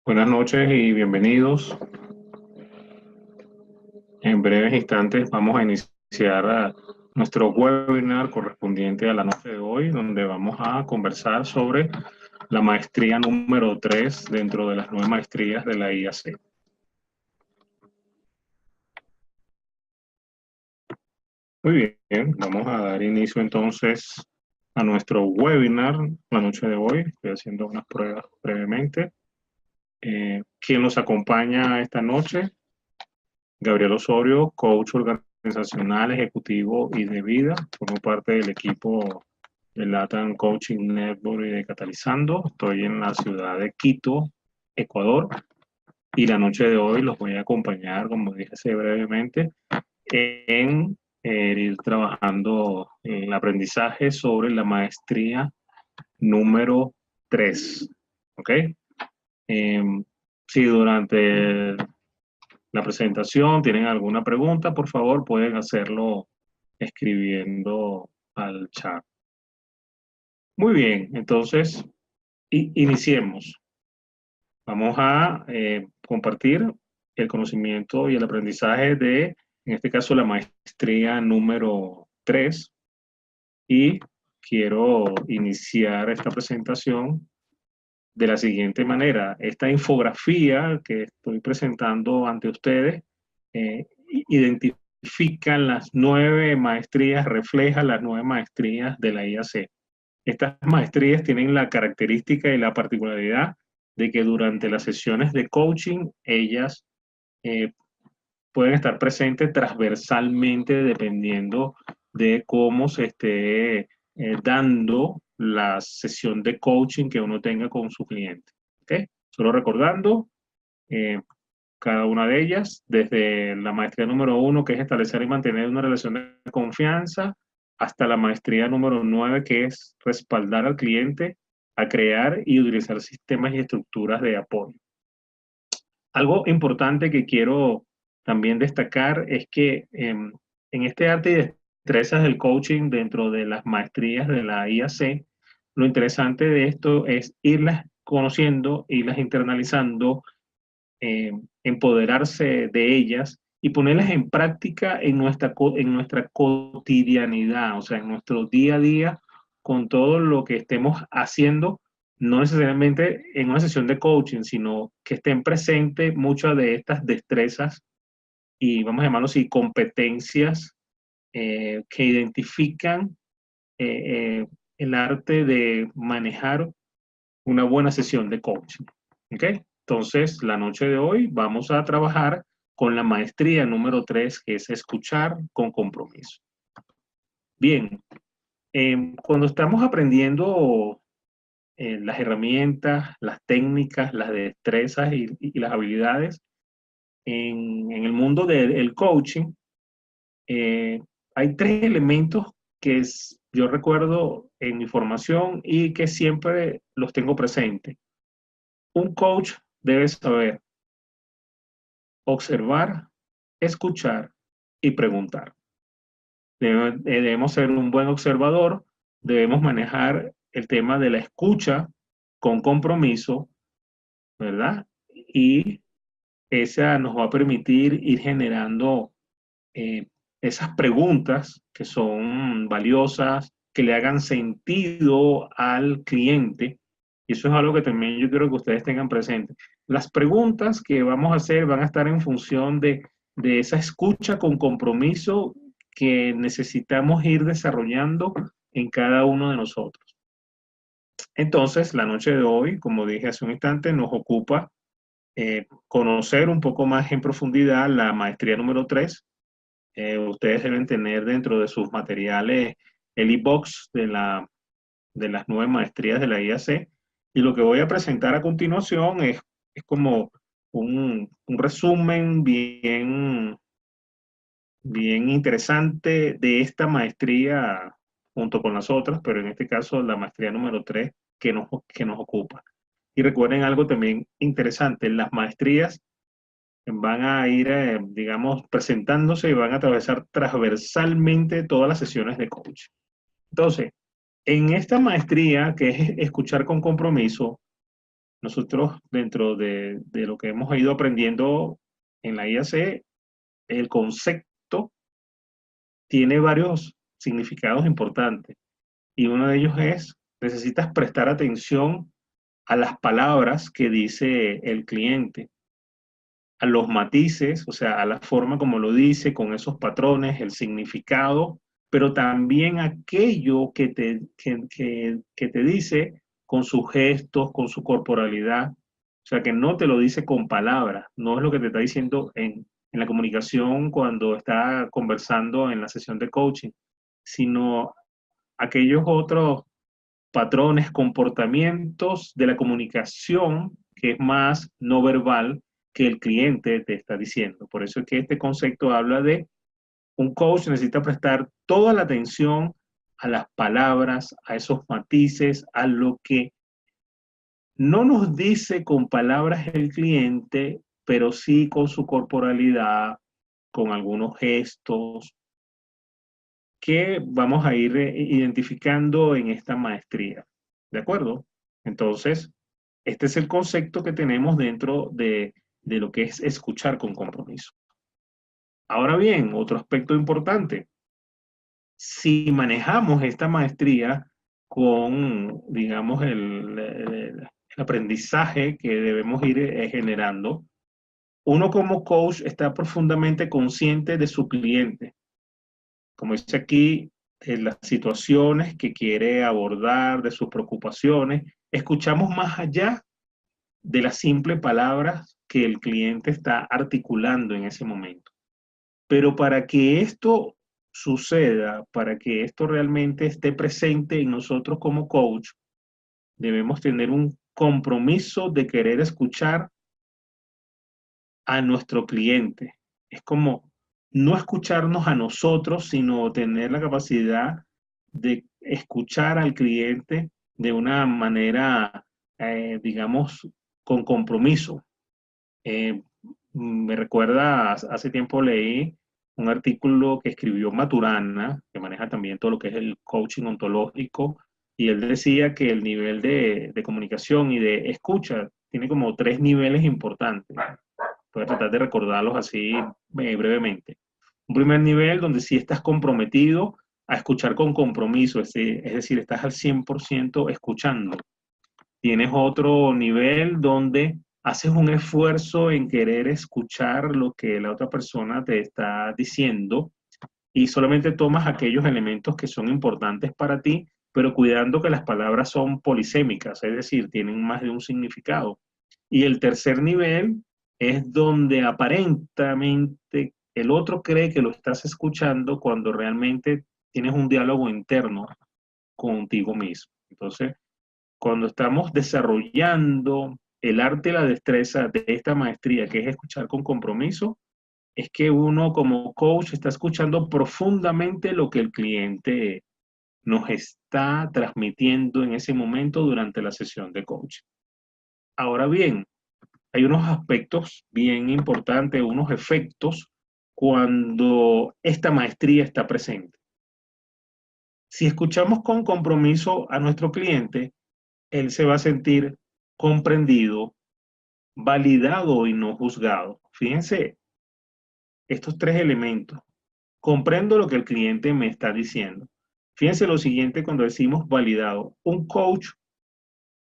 Buenas noches y bienvenidos. En breves instantes vamos a iniciar nuestro webinar correspondiente a la noche de hoy, donde vamos a conversar sobre la maestría número 3 dentro de las 9 maestrías de la IAC. Muy bien, vamos a dar inicio entonces a nuestro webinar la noche de hoy. Estoy haciendo unas pruebas brevemente. ¿Quién nos acompaña esta noche? Gabriel Osorio, coach organizacional, ejecutivo y de vida. Formo parte del equipo de Latam Coaching Network y de Catalizando. Estoy en la ciudad de Quito, Ecuador. Y la noche de hoy los voy a acompañar, como dije así brevemente, en ir trabajando en el aprendizaje sobre la maestría número 3. ¿Ok? Si durante la presentación tienen alguna pregunta, por favor, pueden hacerlo escribiendo al chat. Muy bien, entonces iniciemos. Vamos a compartir el conocimiento y el aprendizaje de, en este caso, la maestría número 3. Y quiero iniciar esta presentación de la siguiente manera. Esta infografía que estoy presentando ante ustedes identifica las 9 maestrías, refleja las 9 maestrías de la IAC. Estas maestrías tienen la característica y la particularidad de que durante las sesiones de coaching, ellas eh, pueden estar presentes transversalmente dependiendo de cómo se esté dando la sesión de coaching que uno tenga con su cliente. ¿Okay? Solo recordando, eh, cada una de ellas, desde la maestría número 1, que es establecer y mantener una relación de confianza, hasta la maestría número 9, que es respaldar al cliente a crear y utilizar sistemas y estructuras de apoyo. Algo importante que quiero también destacar es que en este arte y destrezas del coaching dentro de las maestrías de la IAC, lo interesante de esto es irlas conociendo, irlas internalizando, empoderarse de ellas y ponerlas en práctica en nuestra cotidianidad, o sea, en nuestro día a día, con todo lo que estemos haciendo, no necesariamente en una sesión de coaching, sino que estén presentes muchas de estas destrezas y vamos a llamarlo así, competencias que identifican el arte de manejar una buena sesión de coaching. ¿Ok? Entonces, la noche de hoy vamos a trabajar con la maestría número 3, que es escuchar con compromiso. Bien, cuando estamos aprendiendo las herramientas, las técnicas, las destrezas y las habilidades en el mundo del coaching, eh, hay 3 elementos que yo recuerdo en mi formación y que siempre los tengo presentes. Un coach debe saber observar, escuchar y preguntar. Debemos ser un buen observador, debemos manejar el tema de la escucha con compromiso, ¿verdad? Y esa nos va a permitir ir generando eh, esas preguntas que son valiosas, que le hagan sentido al cliente. Y eso es algo que también yo quiero que ustedes tengan presente. Las preguntas que vamos a hacer van a estar en función de esa escucha con compromiso que necesitamos ir desarrollando en cada uno de nosotros. Entonces, la noche de hoy, como dije hace un instante, nos ocupa conocer un poco más en profundidad la maestría número 3. Ustedes deben tener dentro de sus materiales el e-box de las 9 maestrías de la IAC. Y lo que voy a presentar a continuación es como un resumen bien interesante de esta maestría junto con las otras, pero en este caso la maestría número 3 que nos ocupa. Y recuerden algo también interesante, las maestrías van a ir, digamos, presentándose y van a atravesar transversalmente todas las sesiones de coaching. Entonces, en esta maestría, que es escuchar con compromiso, nosotros dentro de lo que hemos ido aprendiendo en la IAC, el concepto tiene varios significados importantes. Y uno de ellos es, necesitas prestar atención a las palabras que dice el cliente, a los matices, o sea, a la forma como lo dice, con esos patrones, el significado, pero también aquello que te dice con sus gestos, con su corporalidad. O sea, que no te lo dice con palabras, no es lo que te está diciendo en la comunicación cuando está conversando en la sesión de coaching, sino aquellos otros patrones, comportamientos de la comunicación que es más no verbal que el cliente te está diciendo. Por eso es que este concepto habla de un coach necesita prestar toda la atención a las palabras, a esos matices, a lo que no nos dice con palabras el cliente, pero sí con su corporalidad, con algunos gestos, que vamos a ir identificando en esta maestría. ¿De acuerdo? Entonces, este es el concepto que tenemos dentro de lo que es escuchar con compromiso. Ahora bien, otro aspecto importante. Si manejamos esta maestría con, digamos, el aprendizaje que debemos ir generando, uno como coach está profundamente consciente de su cliente, como dice aquí, de las situaciones que quiere abordar, de sus preocupaciones. Escuchamos más allá de las simples palabras que el cliente está articulando en ese momento. Pero para que esto suceda, para que esto realmente esté presente en nosotros como coach, debemos tener un compromiso de querer escuchar a nuestro cliente. Es como no escucharnos a nosotros, sino tener la capacidad de escuchar al cliente de una manera, digamos, con compromiso. Me recuerda, hace tiempo leí un artículo que escribió Maturana, que maneja también todo lo que es el coaching ontológico, y él decía que el nivel de comunicación y de escucha tiene como tres niveles importantes. Voy a tratar de recordarlos así brevemente. Un primer nivel donde sí estás comprometido a escuchar con compromiso, es decir, estás al 100% escuchando. Tienes otro nivel donde haces un esfuerzo en querer escuchar lo que la otra persona te está diciendo y solamente tomas aquellos elementos que son importantes para ti, pero cuidando que las palabras son polisémicas, es decir, tienen más de un significado. Y el tercer nivel es donde aparentemente el otro cree que lo estás escuchando cuando realmente tienes un diálogo interno contigo mismo. Entonces, cuando estamos desarrollando el arte y la destreza de esta maestría, que es escuchar con compromiso, es que uno como coach está escuchando profundamente lo que el cliente nos está transmitiendo en ese momento durante la sesión de coaching. Ahora bien, hay unos aspectos bien importantes, unos efectos cuando esta maestría está presente. Si escuchamos con compromiso a nuestro cliente, él se va a sentir comprendido, validado y no juzgado. Fíjense estos tres elementos. Comprendo lo que el cliente me está diciendo. Fíjense lo siguiente cuando decimos validado. Un coach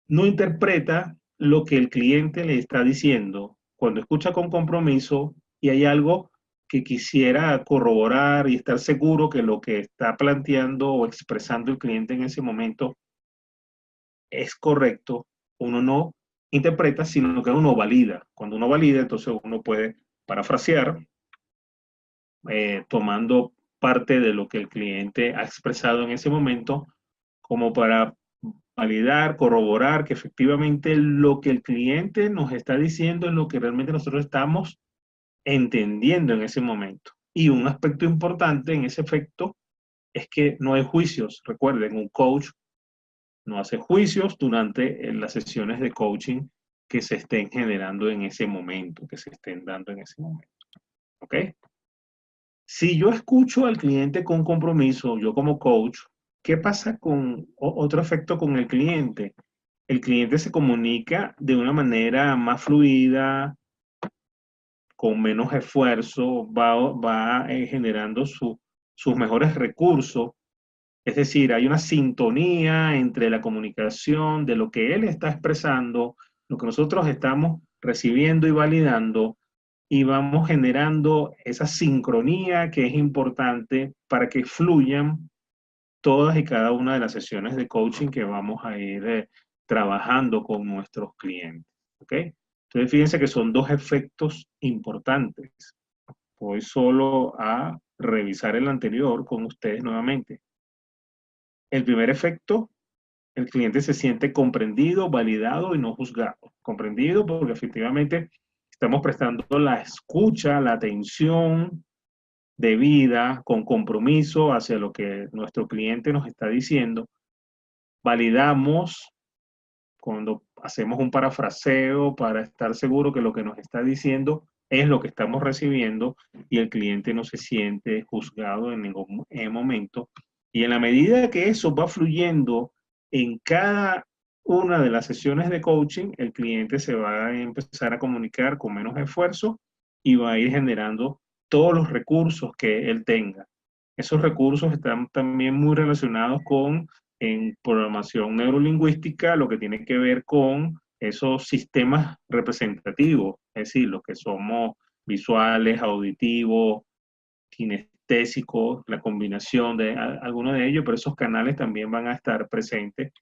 no interpreta lo que el cliente le está diciendo. Cuando escucha con compromiso y hay algo que quisiera corroborar y estar seguro que lo que está planteando o expresando el cliente en ese momento es correcto, uno no interpreta, sino que uno valida. Cuando uno valida, entonces uno puede parafrasear, tomando parte de lo que el cliente ha expresado en ese momento, como para validar, corroborar que efectivamente lo que el cliente nos está diciendo es lo que realmente nosotros estamos entendiendo en ese momento. Y un aspecto importante en ese efecto es que no hay juicios. Recuerden, un coach no hace juicios durante las sesiones de coaching que se estén generando en ese momento, que se estén dando en ese momento. ¿Ok? Si yo escucho al cliente con compromiso, yo como coach, ¿qué pasa con otro efecto con el cliente? el cliente se comunica de una manera más fluida, con menos esfuerzo, va generando sus mejores recursos. Es decir, hay una sintonía entre la comunicación de lo que él está expresando, lo que nosotros estamos recibiendo y validando, y vamos generando esa sincronía que es importante para que fluyan todas y cada una de las sesiones de coaching que vamos a ir trabajando con nuestros clientes. ¿Ok? Entonces, fíjense que son dos efectos importantes. Voy solo a revisar el anterior con ustedes nuevamente. El primer efecto, el cliente se siente comprendido, validado y no juzgado. Comprendido porque efectivamente estamos prestando la escucha, la atención debida, con compromiso hacia lo que nuestro cliente nos está diciendo. Validamos cuando hacemos un parafraseo para estar seguro que lo que nos está diciendo es lo que estamos recibiendo y el cliente no se siente juzgado en ningún momento. Y en la medida que eso va fluyendo en cada una de las sesiones de coaching, el cliente se va a empezar a comunicar con menos esfuerzo y va a ir generando todos los recursos que él tenga. Esos recursos están también muy relacionados con en programación neurolingüística lo que tiene que ver con esos sistemas representativos, es decir, los que somos visuales, auditivos, kinestésicos, la combinación de algunos de ellos, pero esos canales también van a estar presentes.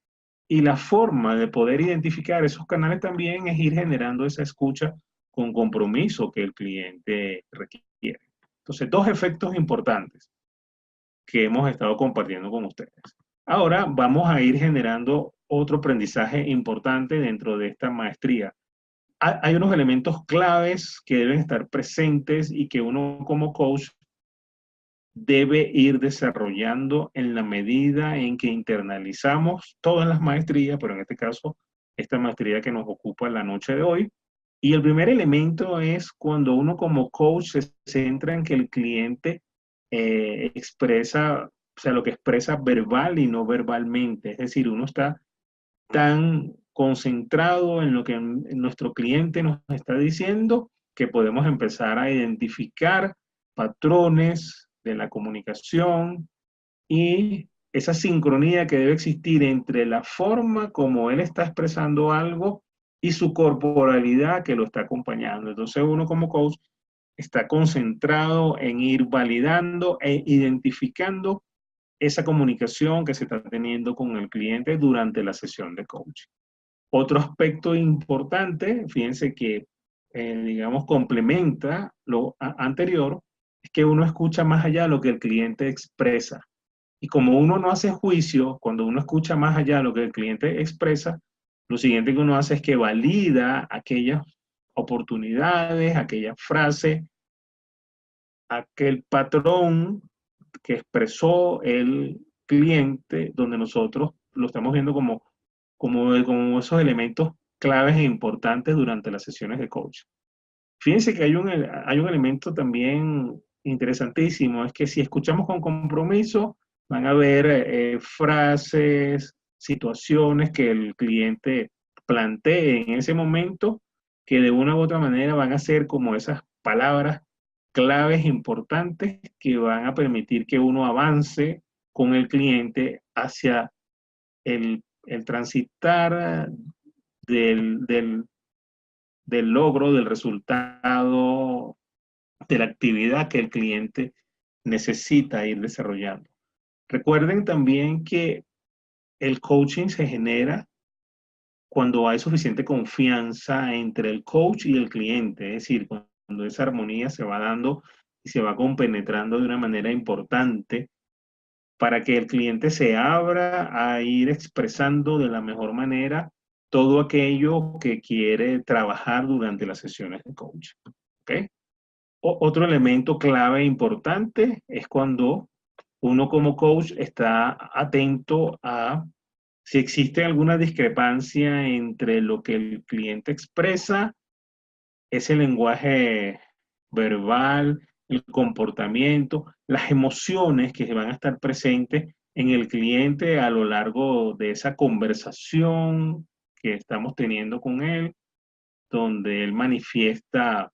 Y la forma de poder identificar esos canales también es ir generando esa escucha con compromiso que el cliente requiere. Entonces, dos efectos importantes que hemos estado compartiendo con ustedes. Ahora vamos a ir generando otro aprendizaje importante dentro de esta maestría. Hay unos elementos claves que deben estar presentes y que uno como coach debe ir desarrollando en la medida en que internalizamos todas las maestrías, pero en este caso, esta maestría que nos ocupa la noche de hoy. Y el primer elemento es cuando uno como coach se centra en que el cliente expresa, o sea, lo que expresa verbal y no verbalmente. Es decir, uno está tan concentrado en lo que nuestro cliente nos está diciendo que podemos empezar a identificar patrones de la comunicación y esa sincronía que debe existir entre la forma como él está expresando algo y su corporalidad que lo está acompañando. Entonces uno como coach está concentrado en ir validando e identificando esa comunicación que se está teniendo con el cliente durante la sesión de coaching. Otro aspecto importante, fíjense que, digamos, complementa lo anterior, es que uno escucha más allá de lo que el cliente expresa. Y como uno no hace juicio, cuando uno escucha más allá de lo que el cliente expresa, lo siguiente que uno hace es que valida aquellas oportunidades, aquellas frases, aquel patrón que expresó el cliente, donde nosotros lo estamos viendo como esos elementos claves e importantes durante las sesiones de coaching. Fíjense que hay un elemento también interesantísimo, es que si escuchamos con compromiso, van a haber frases, situaciones que el cliente plantee en ese momento, que de una u otra manera van a ser como esas palabras claves importantes que van a permitir que uno avance con el cliente hacia el transitar del logro, del resultado, de la actividad que el cliente necesita ir desarrollando. Recuerden también que el coaching se genera cuando hay suficiente confianza entre el coach y el cliente, es decir, cuando esa armonía se va dando y se va compenetrando de una manera importante para que el cliente se abra a ir expresando de la mejor manera todo aquello que quiere trabajar durante las sesiones de coaching. ¿Okay? Otro elemento clave e importante es cuando uno como coach está atento a si existe alguna discrepancia entre lo que el cliente expresa, ese lenguaje verbal, el comportamiento, las emociones que van a estar presentes en el cliente a lo largo de esa conversación que estamos teniendo con él, donde él manifiesta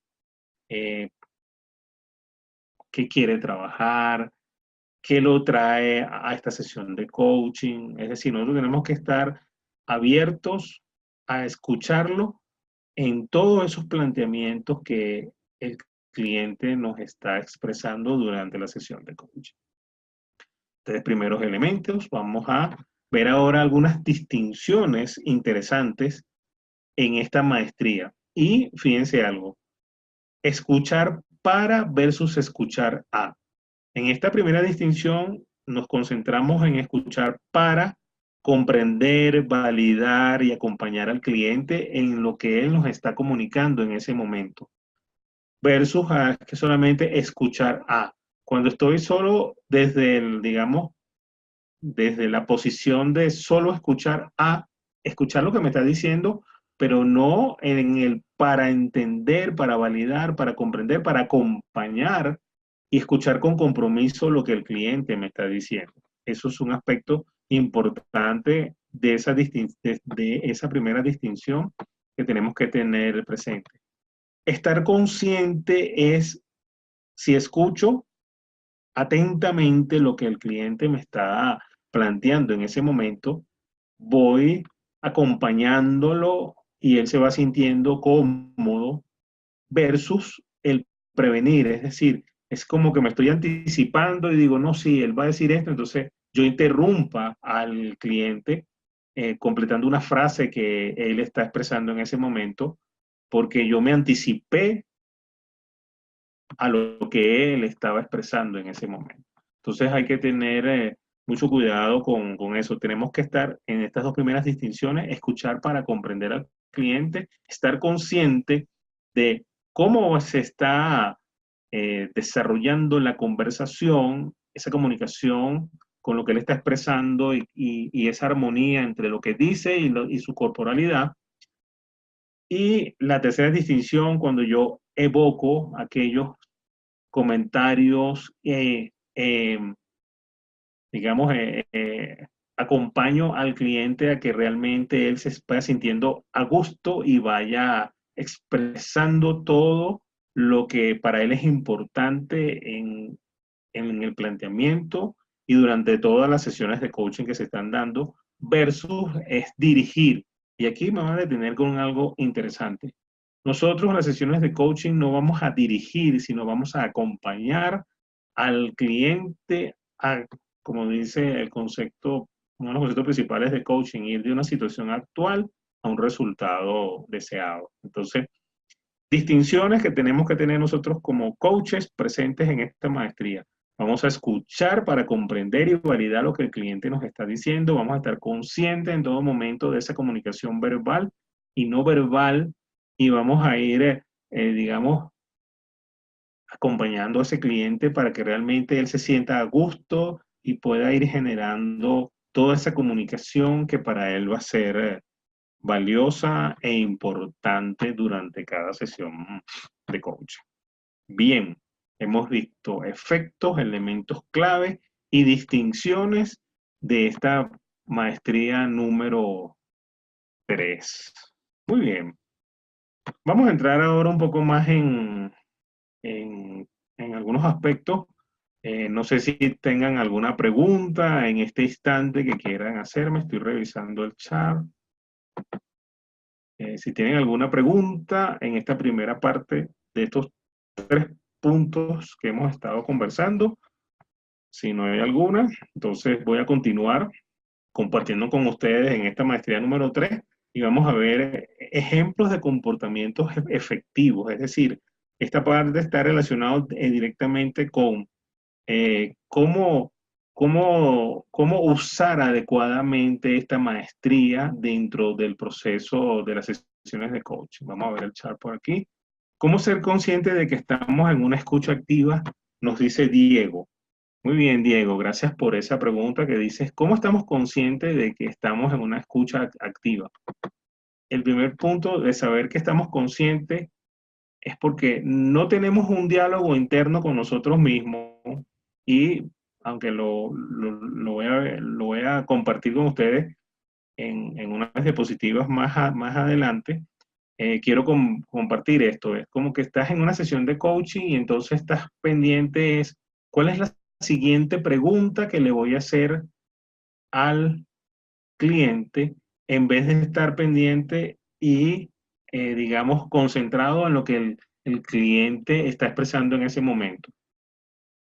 qué quiere trabajar, qué lo trae a esta sesión de coaching. Es decir, nosotros tenemos que estar abiertos a escucharlo en todos esos planteamientos que el cliente nos está expresando durante la sesión de coaching. Tres primeros elementos, vamos a ver ahora algunas distinciones interesantes en esta maestría. Y fíjense algo, escuchar para versus escuchar a. En esta primera distinción nos concentramos en escuchar para comprender, validar y acompañar al cliente en lo que él nos está comunicando en ese momento, versus a que solamente escuchar a. Cuando estoy solo desde el, digamos, desde la posición de solo escuchar a, escuchar lo que me está diciendo, pero no en el para entender, para validar, para comprender, para acompañar y escuchar con compromiso lo que el cliente me está diciendo. Eso es un aspecto importante de esa primera distinción que tenemos que tener presente. Estar consciente es si escucho atentamente lo que el cliente me está planteando en ese momento, voy acompañándolo y él se va sintiendo cómodo versus el prevenir, es decir, es como que me estoy anticipando y digo, no, sí, él va a decir esto, entonces yo interrumpa al cliente completando una frase que él está expresando en ese momento, porque yo me anticipé a lo que él estaba expresando en ese momento. Entonces hay que tener mucho cuidado con eso. Tenemos que estar en estas dos primeras distinciones, escuchar para comprender al cliente, estar consciente de cómo se está desarrollando la conversación, esa comunicación con lo que él está expresando y esa armonía entre lo que dice y su corporalidad. Y la tercera distinción, cuando yo evoco aquellos comentarios, digamos, acompaño al cliente a que realmente él se vaya sintiendo a gusto y vaya expresando todo lo que para él es importante en el planteamiento y durante todas las sesiones de coaching que se están dando, versus es dirigir. Y aquí me voy a detener con algo interesante. Nosotros en las sesiones de coaching no vamos a dirigir, sino vamos a acompañar al cliente a, como dice el concepto, uno de los conceptos principales de coaching, ir de una situación actual a un resultado deseado. Entonces, distinciones que tenemos que tener nosotros como coaches presentes en esta maestría. Vamos a escuchar para comprender y validar lo que el cliente nos está diciendo. Vamos a estar conscientes en todo momento de esa comunicación verbal y no verbal. Y vamos a ir, digamos, acompañando a ese cliente para que realmente él se sienta a gusto y pueda ir generando toda esa comunicación que para él va a ser valiosa e importante durante cada sesión de coaching. Bien, hemos visto efectos, elementos clave y distinciones de esta maestría número 3. Muy bien. Vamos a entrar ahora un poco más en algunos aspectos. No sé si tengan alguna pregunta en este instante que quieran hacerme. Estoy revisando el chat. Si tienen alguna pregunta en esta primera parte de estos 3 puntos que hemos estado conversando, si no hay alguna, entonces voy a continuar compartiendo con ustedes en esta maestría número 3 y vamos a ver ejemplos de comportamientos efectivos, es decir, esta parte está relacionada directamente con cómo usar adecuadamente esta maestría dentro del proceso de las sesiones de coaching. Vamos a ver el chat por aquí. ¿Cómo ser consciente de que estamos en una escucha activa? Nos dice Diego. Muy bien, Diego, gracias por esa pregunta que dices, ¿cómo estamos conscientes de que estamos en una escucha activa? El primer punto de saber que estamos conscientes es porque no tenemos un diálogo interno con nosotros mismos y aunque lo voy a compartir con ustedes, en unas diapositivas más adelante, quiero compartir esto. Es como que estás en una sesión de coaching y entonces estás pendiente es, ¿cuál es la siguiente pregunta que le voy a hacer al cliente en vez de estar pendiente y, digamos, concentrado en lo que el cliente está expresando en ese momento?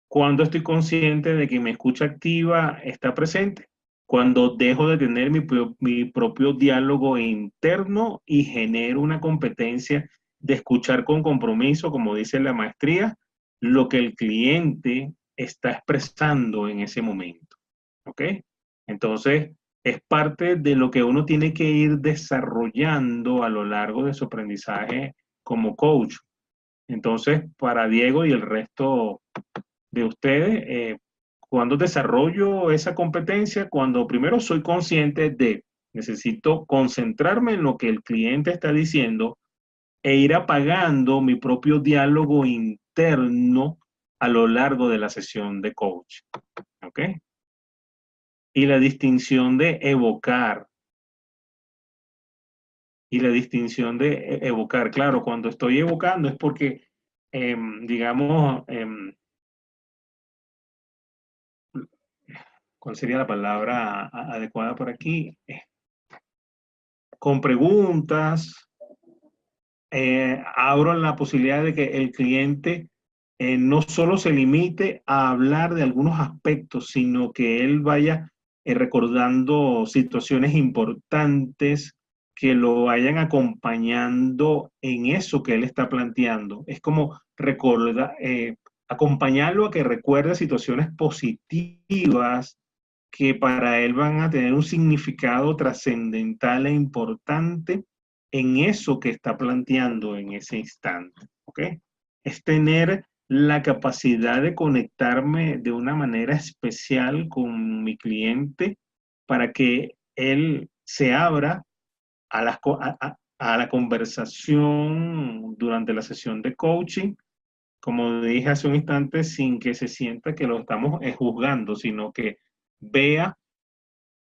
Cuando estoy consciente de que mi escucha activa está presente, cuando dejo de tener mi propio diálogo interno y genero una competencia de escuchar con compromiso, como dice la maestría, lo que el cliente está expresando en ese momento. ¿Ok? Entonces, es parte de lo que uno tiene que ir desarrollando a lo largo de su aprendizaje como coach. Entonces, para Diego y el resto de ustedes, cuando desarrollo esa competencia, cuando primero soy consciente de necesito concentrarme en lo que el cliente está diciendo e ir apagando mi propio diálogo interno a lo largo de la sesión de coach. ¿Ok? Y la distinción de evocar. Y la distinción de evocar. Claro, cuando estoy evocando es porque, digamos, ¿cuál sería la palabra adecuada por aquí? Con preguntas, abro la posibilidad de que el cliente no solo se limite a hablar de algunos aspectos, sino que él vaya recordando situaciones importantes que lo vayan acompañando en eso que él está planteando. Es como acompañarlo a que recuerde situaciones positivas que para él van a tener un significado trascendental e importante en eso que está planteando en ese instante. ¿Ok? Es tener la capacidad de conectarme de una manera especial con mi cliente para que él se abra a la conversación durante la sesión de coaching, como dije hace un instante, sin que se sienta que lo estamos juzgando, sino que vea,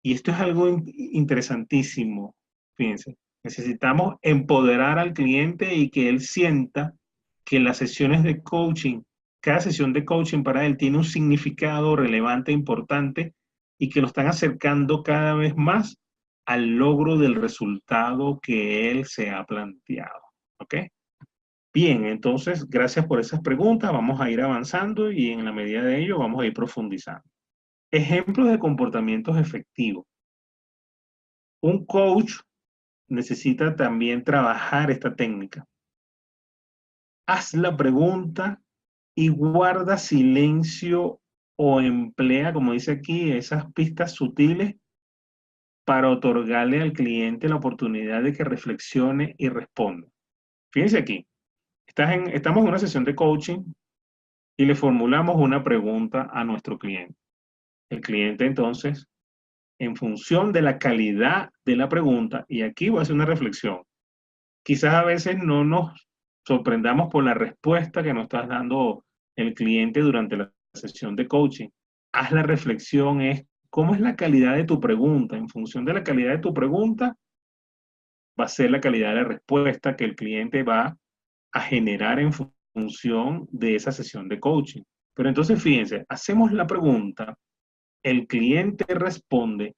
y esto es algo interesantísimo, fíjense, necesitamos empoderar al cliente y que él sienta que las sesiones de coaching, cada sesión de coaching para él tiene un significado relevante, importante, y que lo están acercando cada vez más al logro del resultado que él se ha planteado. ¿Ok? Bien, entonces, gracias por esas preguntas. Vamos a ir avanzando y en la medida de ello vamos a ir profundizando. Ejemplos de comportamientos efectivos. Un coach necesita también trabajar esta técnica. Haz la pregunta y guarda silencio o emplea, como dice aquí, esas pistas sutiles para otorgarle al cliente la oportunidad de que reflexione y responda. Fíjense aquí, estamos en una sesión de coaching y le formulamos una pregunta a nuestro cliente. El cliente entonces, en función de la calidad de la pregunta, y aquí voy a hacer una reflexión, quizás a veces no nos sorprendamos por la respuesta que nos está dando el cliente durante la sesión de coaching. Haz la reflexión, es cómo es la calidad de tu pregunta. En función de la calidad de tu pregunta, va a ser la calidad de la respuesta que el cliente va a generar en función de esa sesión de coaching. Pero entonces, fíjense, hacemos la pregunta, el cliente responde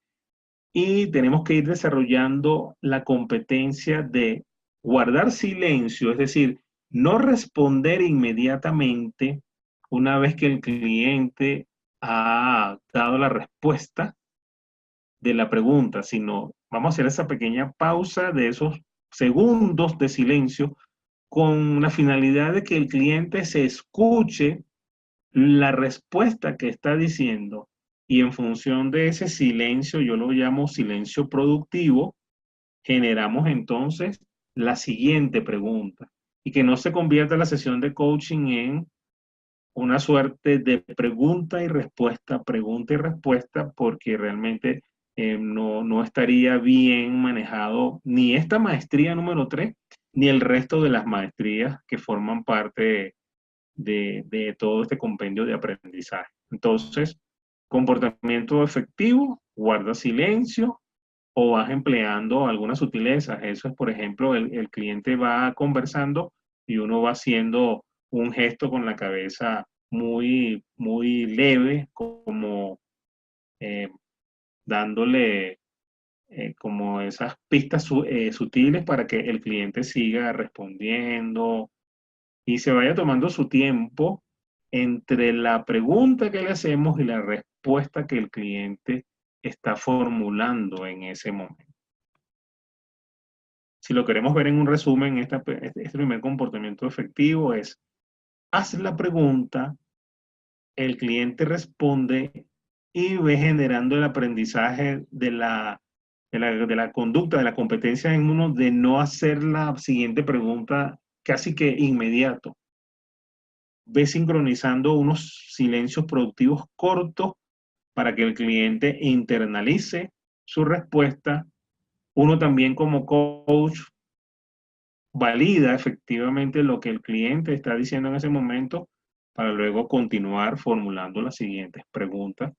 y tenemos que ir desarrollando la competencia de guardar silencio, es decir, no responder inmediatamente una vez que el cliente ha dado la respuesta de la pregunta, sino vamos a hacer esa pequeña pausa de esos segundos de silencio con la finalidad de que el cliente se escuche la respuesta que está diciendo y en función de ese silencio, yo lo llamo silencio productivo, generamos entonces la siguiente pregunta y que no se convierta la sesión de coaching en una suerte de pregunta y respuesta, porque realmente no estaría bien manejado ni esta maestría número 3, ni el resto de las maestrías que forman parte de todo este compendio de aprendizaje. Entonces, comportamiento efectivo, guarda silencio, o vas empleando algunas sutilezas. Eso es, por ejemplo, el cliente va conversando y uno va haciendo un gesto con la cabeza muy, muy leve, como eh, dándole como esas pistas sutiles para que el cliente siga respondiendo y se vaya tomando su tiempo entre la pregunta que le hacemos y la respuesta que el cliente está formulando en ese momento. Si lo queremos ver en un resumen, este primer comportamiento efectivo es: haz la pregunta, el cliente responde y ve generando el aprendizaje de la conducta, de la competencia en uno de no hacer la siguiente pregunta casi que inmediato. Ve sincronizando unos silencios productivos cortos para que el cliente internalice su respuesta. Uno también como coach valida efectivamente lo que el cliente está diciendo en ese momento para luego continuar formulando las siguientes preguntas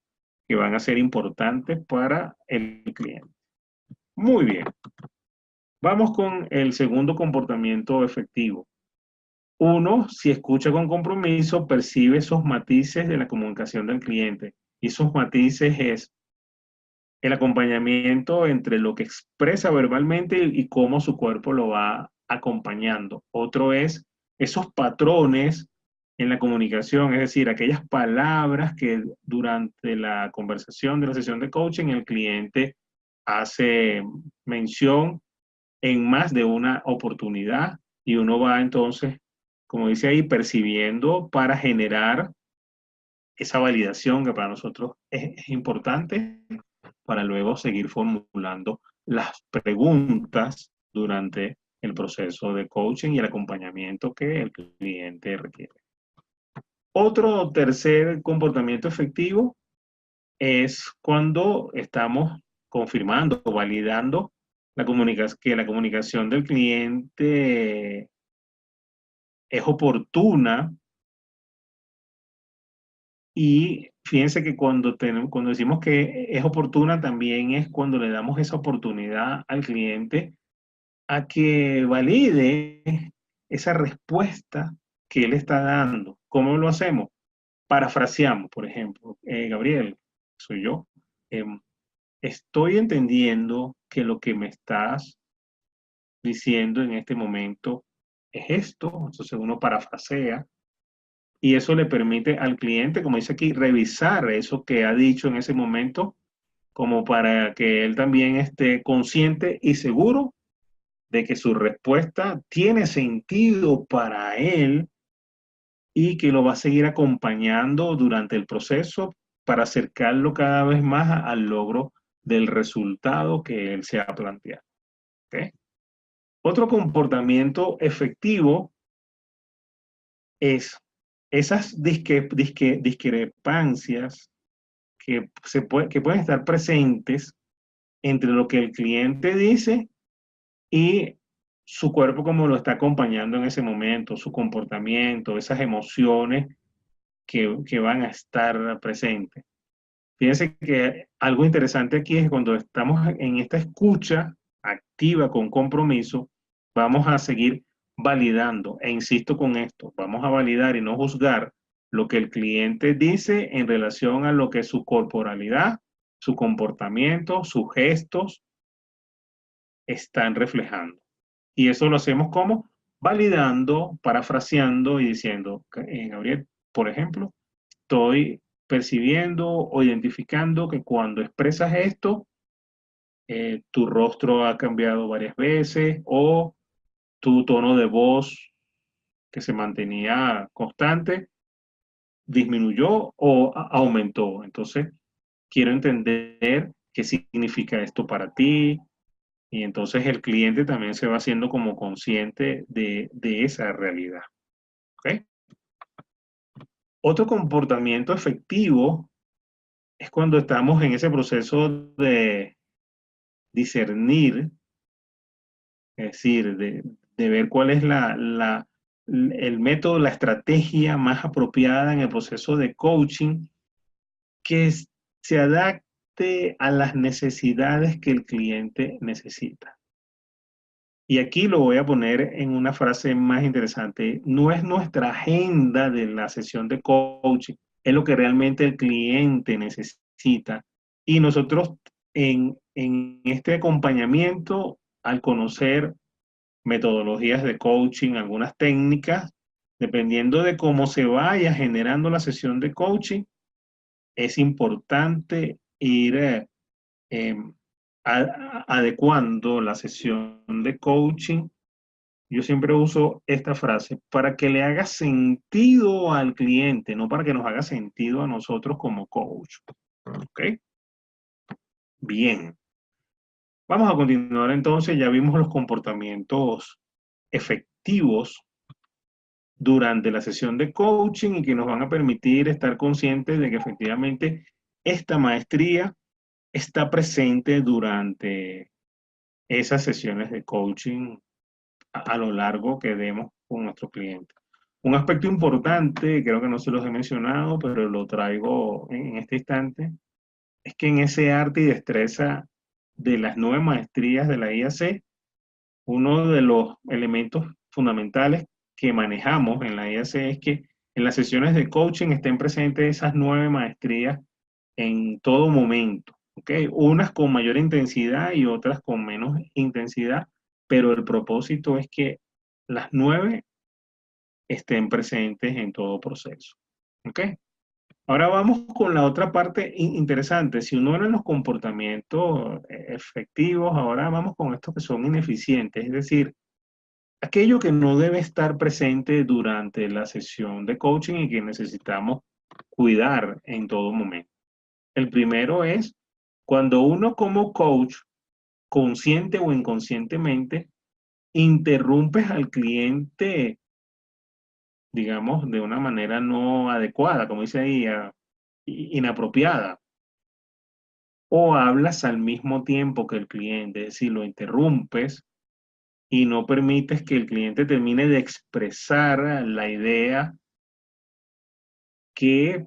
que van a ser importantes para el cliente. Muy bien. Vamos con el segundo comportamiento efectivo. Uno, si escucha con compromiso, percibe esos matices de la comunicación del cliente. Y esos matices es el acompañamiento entre lo que expresa verbalmente y cómo su cuerpo lo va acompañando. Otro es esos patrones en la comunicación, es decir, aquellas palabras que durante la conversación de la sesión de coaching el cliente hace mención en más de una oportunidad y uno va entonces, como dice ahí, percibiendo para generar esa validación que para nosotros es importante para luego seguir formulando las preguntas durante el proceso de coaching y el acompañamiento que el cliente requiere. Otro tercer comportamiento efectivo es cuando estamos confirmando o validando que la comunicación del cliente es oportuna. Y fíjense que cuando decimos que es oportuna, también es cuando le damos esa oportunidad al cliente a que valide esa respuesta que él está dando. ¿Cómo lo hacemos? Parafraseamos, por ejemplo. Gabriel, soy yo. Estoy entendiendo que lo que me estás diciendo en este momento es esto. Entonces uno parafrasea y eso le permite al cliente, como dice aquí, revisar eso que ha dicho en ese momento, como para que él también esté consciente y seguro de que su respuesta tiene sentido para él y que lo va a seguir acompañando durante el proceso para acercarlo cada vez más al logro del resultado que él se ha planteado. ¿Okay? Otro comportamiento efectivo es esas discrepancias que pueden estar presentes entre lo que el cliente dice y su cuerpo como lo está acompañando en ese momento, su comportamiento, esas emociones que van a estar presentes. Fíjense que algo interesante aquí es que cuando estamos en esta escucha activa con compromiso, vamos a seguir validando, e insisto con esto, vamos a validar y no juzgar lo que el cliente dice en relación a lo que su corporalidad, su comportamiento, sus gestos están reflejando. Y eso lo hacemos como validando, parafraseando y diciendo, Gabriel, por ejemplo, estoy percibiendo o identificando que cuando expresas esto, tu rostro ha cambiado varias veces o tu tono de voz que se mantenía constante disminuyó o aumentó. Entonces, quiero entender qué significa esto para ti. Y entonces el cliente también se va haciendo como consciente de esa realidad. ¿Okay? Otro comportamiento efectivo es cuando estamos en ese proceso de discernir, es decir, de ver cuál es el método, la estrategia más apropiada en el proceso de coaching que se adapte adapte a las necesidades que el cliente necesita. Y aquí lo voy a poner en una frase más interesante. No es nuestra agenda de la sesión de coaching, es lo que realmente el cliente necesita. Y nosotros en este acompañamiento, al conocer metodologías de coaching, algunas técnicas, dependiendo de cómo se vaya generando la sesión de coaching, es importante ir em, adecuando la sesión de coaching. Yo siempre uso esta frase para que le haga sentido al cliente, no para que nos haga sentido a nosotros como coach. ¿Ok? Bien. Vamos a continuar entonces. Ya vimos los comportamientos efectivos durante la sesión de coaching y que nos van a permitir estar conscientes de que efectivamente esta maestría está presente durante esas sesiones de coaching a lo largo que demos con nuestros clientes. Un aspecto importante, creo que no se los he mencionado, pero lo traigo en este instante, es que en ese arte y destreza de las 9 maestrías de la IAC, uno de los elementos fundamentales que manejamos en la IAC es que en las sesiones de coaching estén presentes esas 9 maestrías en todo momento, ¿ok? Unas con mayor intensidad y otras con menos intensidad, pero el propósito es que las 9 estén presentes en todo proceso, ¿ok? Ahora vamos con la otra parte interesante. Si uno era en los comportamientos efectivos, ahora vamos con estos que son ineficientes, es decir, aquello que no debe estar presente durante la sesión de coaching y que necesitamos cuidar en todo momento. El primero es cuando uno como coach, consciente o inconscientemente, interrumpes al cliente, digamos, de una manera no adecuada, como dice ahí, inapropiada, o hablas al mismo tiempo que el cliente, es decir, lo interrumpes y no permites que el cliente termine de expresar la idea que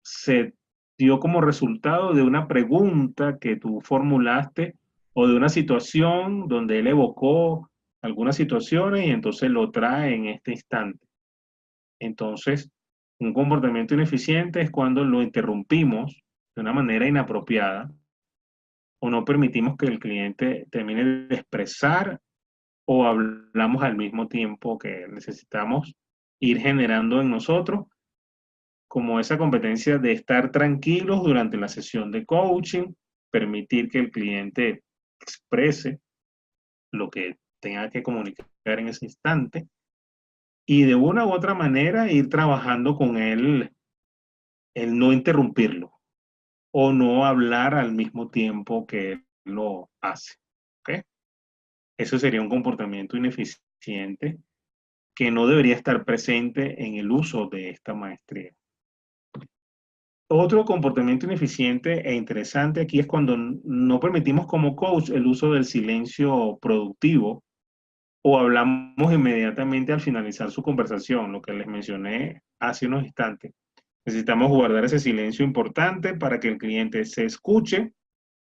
se dio como resultado de una pregunta que tú formulaste o de una situación donde él evocó algunas situaciones y entonces lo trae en este instante. Entonces, un comportamiento ineficiente es cuando lo interrumpimos de una manera inapropiada o no permitimos que el cliente termine de expresar o hablamos al mismo tiempo que necesitamos ir generando en nosotros como esa competencia de estar tranquilos durante la sesión de coaching, permitir que el cliente exprese lo que tenga que comunicar en ese instante y de una u otra manera ir trabajando con él, el no interrumpirlo o no hablar al mismo tiempo que él lo hace. ¿Ok? Eso sería un comportamiento ineficiente que no debería estar presente en el uso de esta maestría. Otro comportamiento ineficiente e interesante aquí es cuando no permitimos como coach el uso del silencio productivo o hablamos inmediatamente al finalizar su conversación, lo que les mencioné hace unos instantes. Necesitamos guardar ese silencio importante para que el cliente se escuche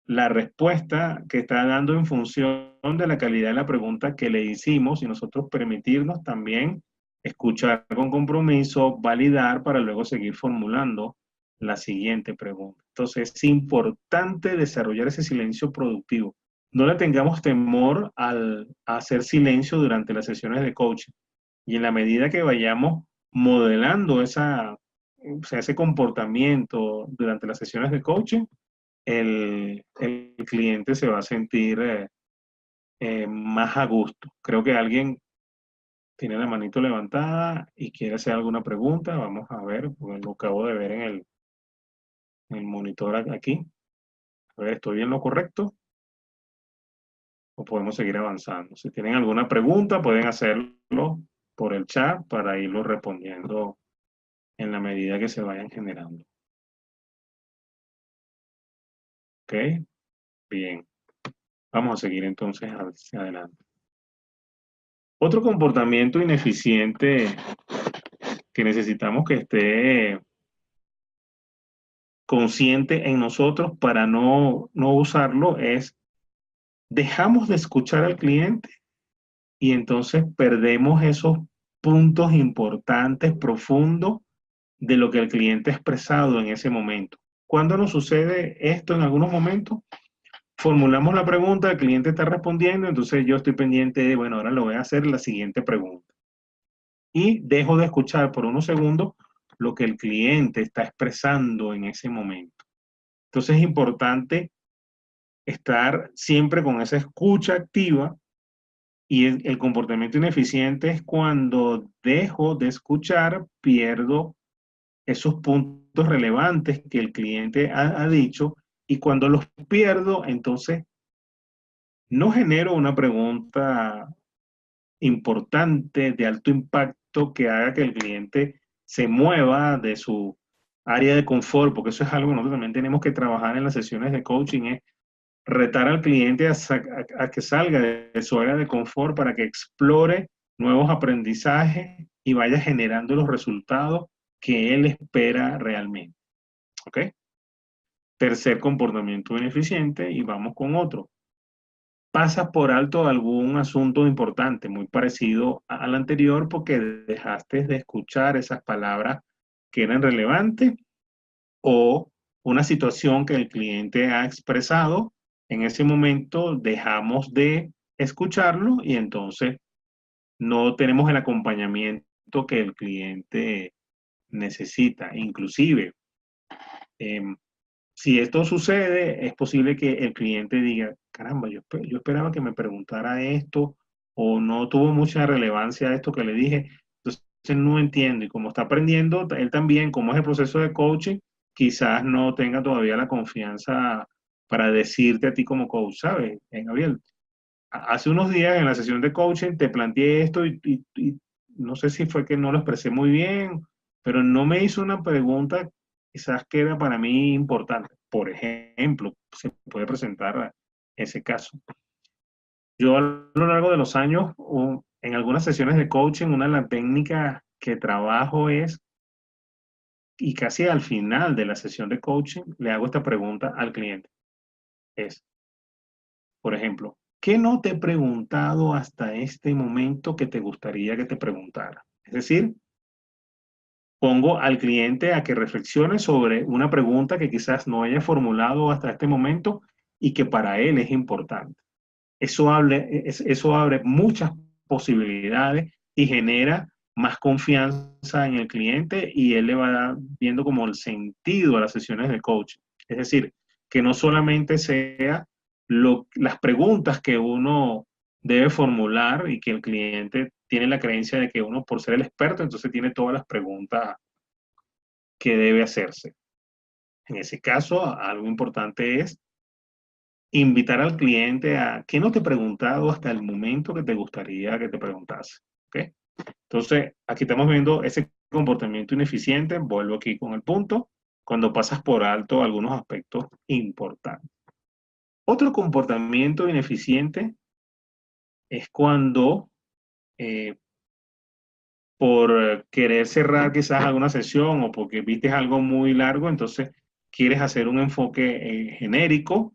la respuesta que está dando en función de la calidad de la pregunta que le hicimos y nosotros permitirnos también escuchar con compromiso, validar para luego seguir formulando la siguiente pregunta. Entonces es importante desarrollar ese silencio productivo. No le tengamos temor al hacer silencio durante las sesiones de coaching. Y en la medida que vayamos modelando ese comportamiento durante las sesiones de coaching, el cliente se va a sentir más a gusto. Creo que alguien tiene la manito levantada y quiere hacer alguna pregunta. Vamos a ver, porque lo acabo de ver en el monitor aquí. A ver, ¿estoy en lo correcto? ¿O podemos seguir avanzando? Si tienen alguna pregunta, pueden hacerlo por el chat para irlo respondiendo en la medida que se vayan generando. ¿Ok? Bien. Vamos a seguir entonces hacia adelante. Otro comportamiento ineficiente que necesitamos que esté consciente en nosotros para no usarlo es, dejamos de escuchar al cliente y entonces perdemos esos puntos importantes, profundos de lo que el cliente ha expresado en ese momento. ¿Cuándo nos sucede esto en algunos momentos? Formulamos la pregunta, el cliente está respondiendo, entonces yo estoy pendiente de, bueno, ahora le voy a hacer la siguiente pregunta. Y dejo de escuchar por unos segundos lo que el cliente está expresando en ese momento. Entonces es importante estar siempre con esa escucha activa y el comportamiento ineficiente es cuando dejo de escuchar, pierdo esos puntos relevantes que el cliente ha dicho y cuando los pierdo, entonces no genero una pregunta importante de alto impacto que haga que el cliente se mueva de su área de confort, porque eso es algo que nosotros también tenemos que trabajar en las sesiones de coaching, es retar al cliente a que salga de su área de confort para que explore nuevos aprendizajes y vaya generando los resultados que él espera realmente. ¿Ok? Tercer comportamiento ineficiente y vamos con otro. Pasas por alto algún asunto importante, muy parecido al anterior, porque dejaste de escuchar esas palabras que eran relevantes o una situación que el cliente ha expresado. En ese momento dejamos de escucharlo y entonces no tenemos el acompañamiento que el cliente necesita. Inclusive, em, si esto sucede, es posible que el cliente diga, caramba, yo esperaba que me preguntara esto o no tuvo mucha relevancia esto que le dije. Entonces no entiendo y como está aprendiendo, él también, como es el proceso de coaching, quizás no tenga todavía la confianza para decirte a ti como coach, ¿sabes? Gabriel, hace unos días en la sesión de coaching te planteé esto y no sé si fue que no lo expresé muy bien, pero no me hizo una pregunta quizás que era para mí importante. Por ejemplo, se puede presentar ese caso. Yo a lo largo de los años, en algunas sesiones de coaching, una de las técnicas que trabajo es, y casi al final de la sesión de coaching, le hago esta pregunta al cliente. Es, por ejemplo, ¿qué no te he preguntado hasta este momento que te gustaría que te preguntara? Es decir, pongo al cliente a que reflexione sobre una pregunta que quizás no haya formulado hasta este momento y que para él es importante. Eso abre muchas posibilidades y genera más confianza en el cliente y él le va viendo como el sentido a las sesiones de coaching. Es decir, que no solamente sea las preguntas que uno debe formular y que el cliente tiene la creencia de que uno, por ser el experto, entonces tiene todas las preguntas que debe hacerse. En ese caso, algo importante es invitar al cliente a qué no te he preguntado hasta el momento que te gustaría que te preguntase. ¿Ok? Entonces, aquí estamos viendo ese comportamiento ineficiente. Vuelvo aquí con el punto. Cuando pasas por alto algunos aspectos importantes. Otro comportamiento ineficiente es cuando eh, por querer cerrar quizás alguna sesión o porque viste algo muy largo, entonces quieres hacer un enfoque genérico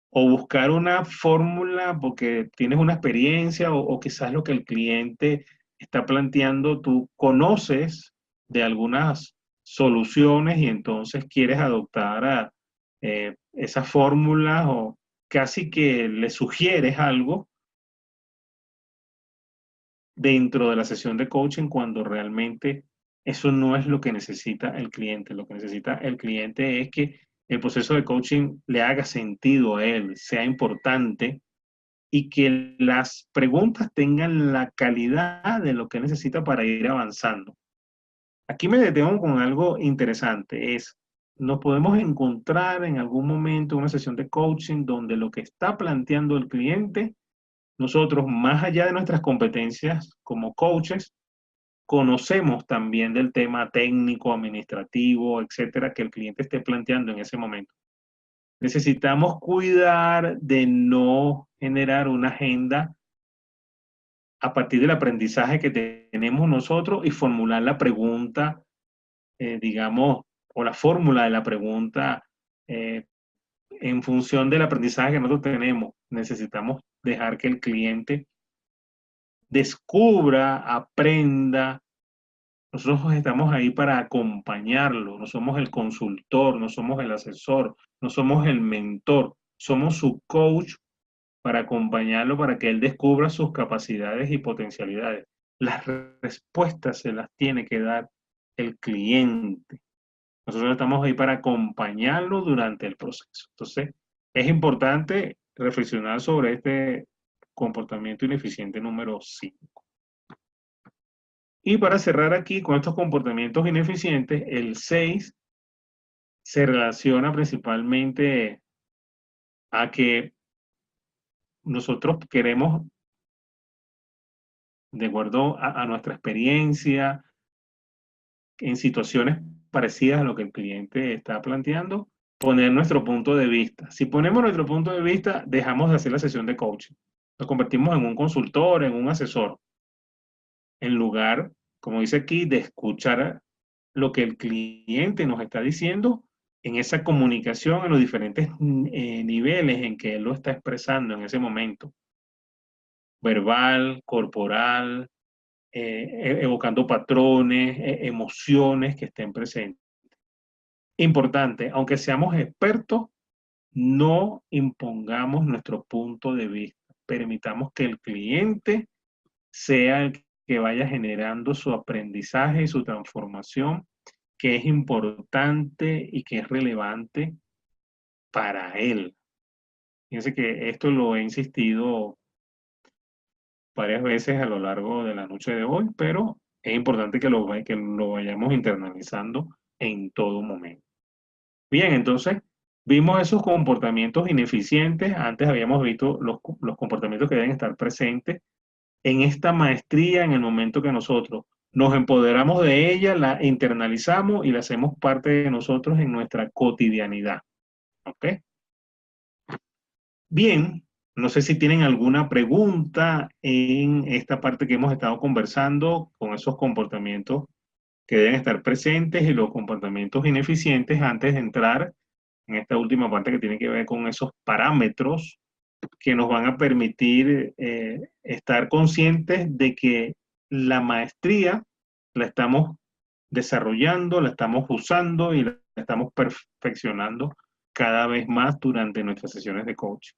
o buscar una fórmula porque tienes una experiencia o quizás lo que el cliente está planteando, tú conoces de algunas soluciones y entonces quieres adoptar esas fórmulas o casi que le sugieres algo dentro de la sesión de coaching cuando realmente eso no es lo que necesita el cliente. Lo que necesita el cliente es que el proceso de coaching le haga sentido a él, sea importante y que las preguntas tengan la calidad de lo que necesita para ir avanzando. Aquí me detengo con algo interesante, es, nos podemos encontrar en algún momento una sesión de coaching donde lo que está planteando el cliente, nosotros, más allá de nuestras competencias como coaches, conocemos también del tema técnico, administrativo, etcétera, que el cliente esté planteando en ese momento. Necesitamos cuidar de no generar una agenda a partir del aprendizaje que tenemos nosotros y formular la pregunta, digamos, o la fórmula de la pregunta en función del aprendizaje que nosotros tenemos. Necesitamos dejar que el cliente descubra, aprenda. Nosotros estamos ahí para acompañarlo, no somos el consultor, no somos el asesor, no somos el mentor, somos su coach para acompañarlo para que él descubra sus capacidades y potencialidades. Las respuestas se las tiene que dar el cliente. Nosotros estamos ahí para acompañarlo durante el proceso. Entonces, es importante reflexionar sobre este comportamiento ineficiente número 5. Y para cerrar aquí con estos comportamientos ineficientes, el 6 se relaciona principalmente a que nosotros queremos, de acuerdo a nuestra experiencia, en situaciones parecidas a lo que el cliente está planteando, poner nuestro punto de vista. Si ponemos nuestro punto de vista, dejamos de hacer la sesión de coaching. Nos convertimos en un consultor, en un asesor, en lugar, como dice aquí, de escuchar lo que el cliente nos está diciendo en esa comunicación, en los diferentes niveles en que él lo está expresando en ese momento. Verbal, corporal, evocando patrones, emociones que estén presentes. Importante, aunque seamos expertos, no impongamos nuestro punto de vista. Permitamos que el cliente sea el que vaya generando su aprendizaje y su transformación, que es importante y que es relevante para él. Fíjense que esto lo he insistido varias veces a lo largo de la noche de hoy, pero es importante que que lo vayamos internalizando en todo momento. Bien, entonces vimos esos comportamientos ineficientes. Antes habíamos visto los comportamientos que deben estar presentes en esta maestría en el momento que nosotros nos empoderamos de ella, la internalizamos y la hacemos parte de nosotros en nuestra cotidianidad. ¿Ok? Bien, no sé si tienen alguna pregunta en esta parte que hemos estado conversando con esos comportamientos que deben estar presentes y los comportamientos ineficientes antes de entrar en esta última parte que tiene que ver con esos parámetros que nos van a permitir estar conscientes de que la maestría la estamos desarrollando, la estamos usando y la estamos perfeccionando cada vez más durante nuestras sesiones de coaching.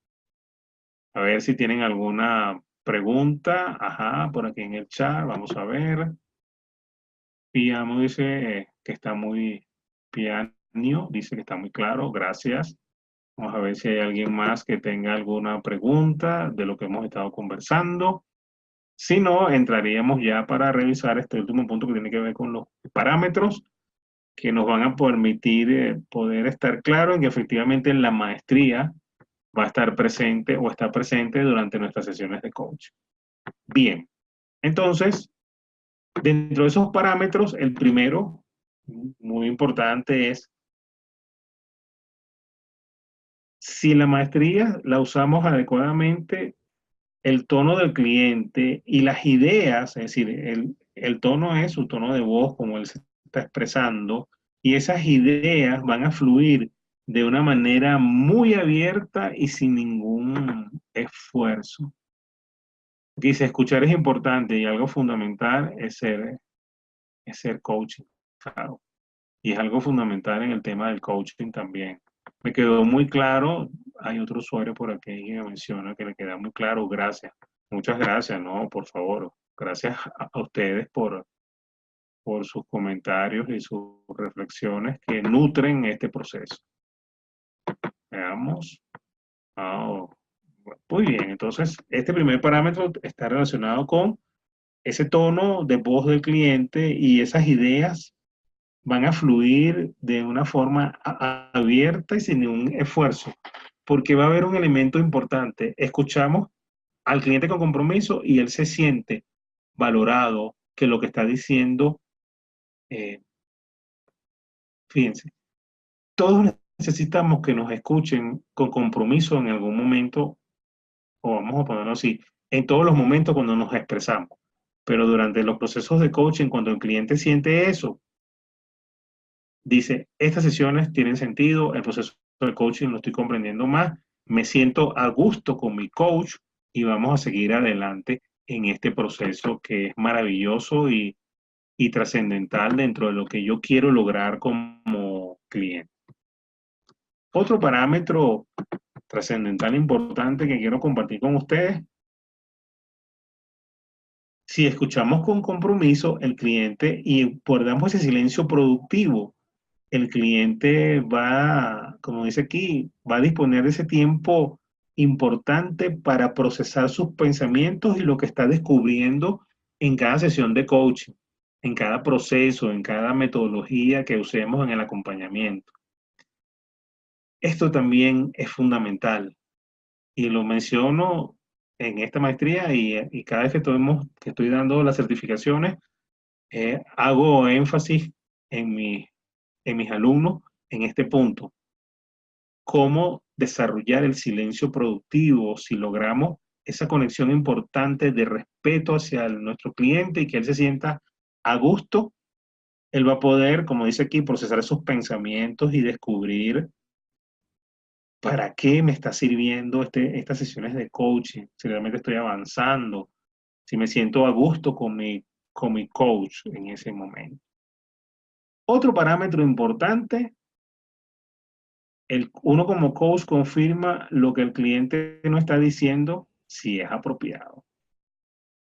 A ver si tienen alguna pregunta. Ajá, por aquí en el chat, vamos a ver. Piano dice que está muy, Piano dice que está muy claro, gracias. Vamos a ver si hay alguien más que tenga alguna pregunta de lo que hemos estado conversando. Si no, entraríamos ya para revisar este último punto que tiene que ver con los parámetros que nos van a permitir poder estar claro en que efectivamente la maestría va a estar presente o está presente durante nuestras sesiones de coaching. Bien, entonces, dentro de esos parámetros, el primero, muy importante, es si la maestría la usamos adecuadamente, el tono del cliente y las ideas, es decir, el tono es su tono de voz, como él se está expresando, y esas ideas van a fluir de una manera muy abierta y sin ningún esfuerzo. Dice, escuchar es importante y algo fundamental es ser coaching, claro. Y es algo fundamental en el tema del coaching también. Me quedó muy claro, hay otro usuario por aquí que menciona que le queda muy claro, gracias. Muchas gracias, no, por favor. Gracias a ustedes por sus comentarios y sus reflexiones que nutren este proceso. Veamos. Oh, muy bien, entonces este primer parámetro está relacionado con ese tono de voz del cliente y esas ideas van a fluir de una forma abierta y sin ningún esfuerzo, porque va a haber un elemento importante. Escuchamos al cliente con compromiso y él se siente valorado, que lo que está diciendo, eh, fíjense, todos necesitamos que nos escuchen con compromiso en algún momento, o vamos a ponerlo así, en todos los momentos cuando nos expresamos. Pero durante los procesos de coaching, cuando el cliente siente eso, dice, estas sesiones tienen sentido, el proceso de coaching lo estoy comprendiendo más, me siento a gusto con mi coach y vamos a seguir adelante en este proceso que es maravilloso y trascendental dentro de lo que yo quiero lograr como cliente. Otro parámetro trascendental importante que quiero compartir con ustedes: si escuchamos con compromiso, el cliente y guardamos ese silencio productivo, el cliente va, como dice aquí, va a disponer de ese tiempo importante para procesar sus pensamientos y lo que está descubriendo en cada sesión de coaching, en cada proceso, en cada metodología que usemos en el acompañamiento. Esto también es fundamental y lo menciono en esta maestría y cada vez que estoy dando las certificaciones, hago énfasis en, en mis alumnos en este punto: cómo desarrollar el silencio productivo si logramos esa conexión importante de respeto hacia nuestro cliente y que él se sienta a gusto. Él va a poder, como dice aquí, procesar esos pensamientos y descubrir para qué me está sirviendo estas sesiones de coaching, si realmente estoy avanzando, si me siento a gusto con mi coach en ese momento. Otro parámetro importante: uno como coach confirma lo que el cliente no está diciendo, si es apropiado,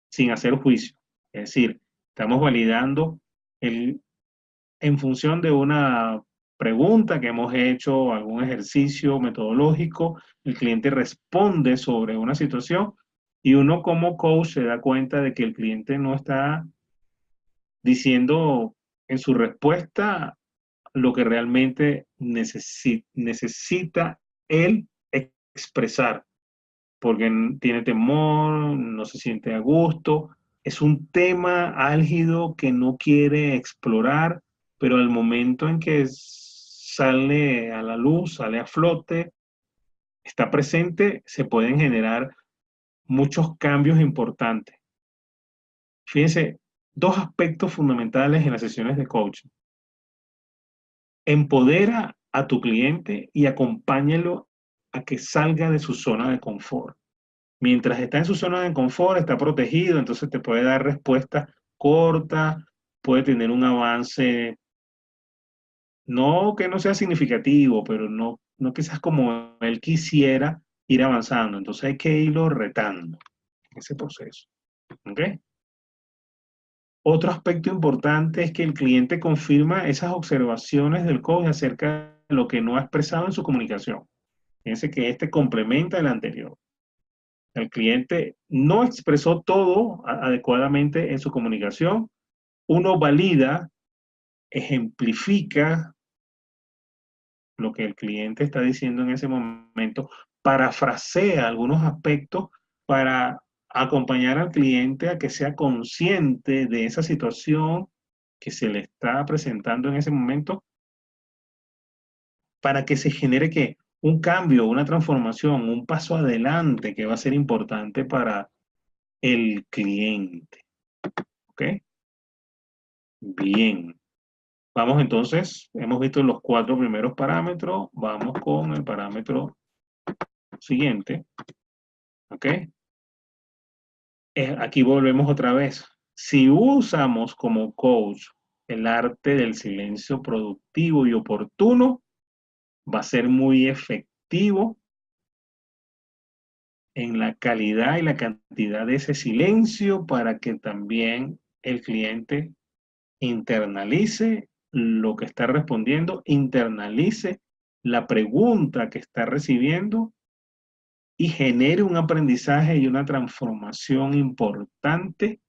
sin hacer juicio. Es decir, estamos validando en función de una pregunta que hemos hecho, algún ejercicio metodológico, el cliente responde sobre una situación y uno como coach se da cuenta de que el cliente no está diciendo en su respuesta lo que realmente necesita él expresar, porque tiene temor, no se siente a gusto, es un tema álgido que no quiere explorar, pero al momento en que sale a la luz, sale a flote, está presente, se pueden generar muchos cambios importantes. Fíjense, dos aspectos fundamentales en las sesiones de coaching: empodera a tu cliente y acompáñalo a que salga de su zona de confort. Mientras está en su zona de confort, está protegido, entonces te puede dar respuestas cortas, puede tener un avance, no que no sea significativo, pero no quizás como él quisiera ir avanzando. Entonces hay que irlo retando en ese proceso. ¿Ok? Otro aspecto importante es que el cliente confirma esas observaciones del coach acerca de lo que no ha expresado en su comunicación. Fíjense que este complementa el anterior. El cliente no expresó todo adecuadamente en su comunicación. Uno valida, ejemplifica lo que el cliente está diciendo en ese momento, parafrasea algunos aspectos para acompañar al cliente a que sea consciente de esa situación que se le está presentando en ese momento, para que se genere que un cambio, una transformación, un paso adelante que va a ser importante para el cliente. ¿Ok? Bien. Vamos entonces, hemos visto los 4 primeros parámetros, vamos con el parámetro siguiente. ¿Ok? Aquí volvemos otra vez. Si usamos como coach el arte del silencio productivo y oportuno, va a ser muy efectivo en la calidad y la cantidad de ese silencio para que también el cliente internalice lo que está respondiendo, internalice la pregunta que está recibiendo y genere un aprendizaje y una transformación importante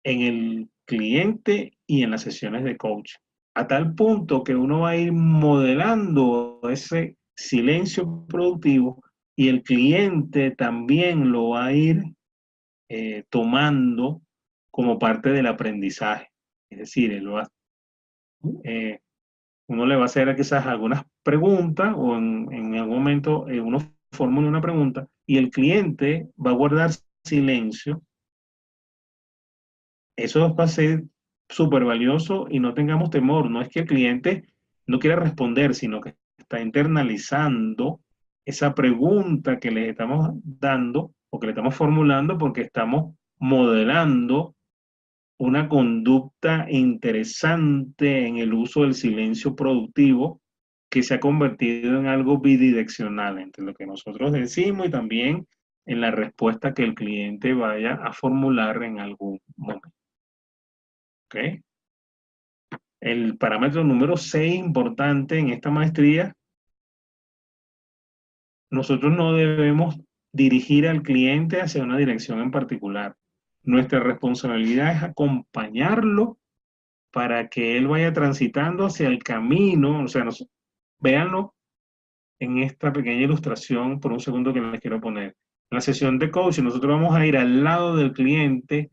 en el cliente y en las sesiones de coaching. A tal punto que uno va a ir modelando ese silencio productivo y el cliente también lo va a ir tomando como parte del aprendizaje. Es decir, eh, uno le va a hacer quizás algunas preguntas o en algún momento uno formula una pregunta y el cliente va a guardar silencio. Eso va a ser súper valioso y no tengamos temor. No es que el cliente no quiera responder, sino que está internalizando esa pregunta que le estamos dando o que le estamos formulando porque estamos modelando una conducta interesante en el uso del silencio productivo que se ha convertido en algo bidireccional entre lo que nosotros decimos y también en la respuesta que el cliente vaya a formular en algún momento. ¿Ok? El parámetro número 6 importante en esta maestría, nosotros no debemos dirigir al cliente hacia una dirección en particular. Nuestra responsabilidad es acompañarlo para que él vaya transitando hacia el camino. O sea, véanlo en esta pequeña ilustración por un segundo que les quiero poner. En la sesión de coaching, nosotros vamos a ir al lado del cliente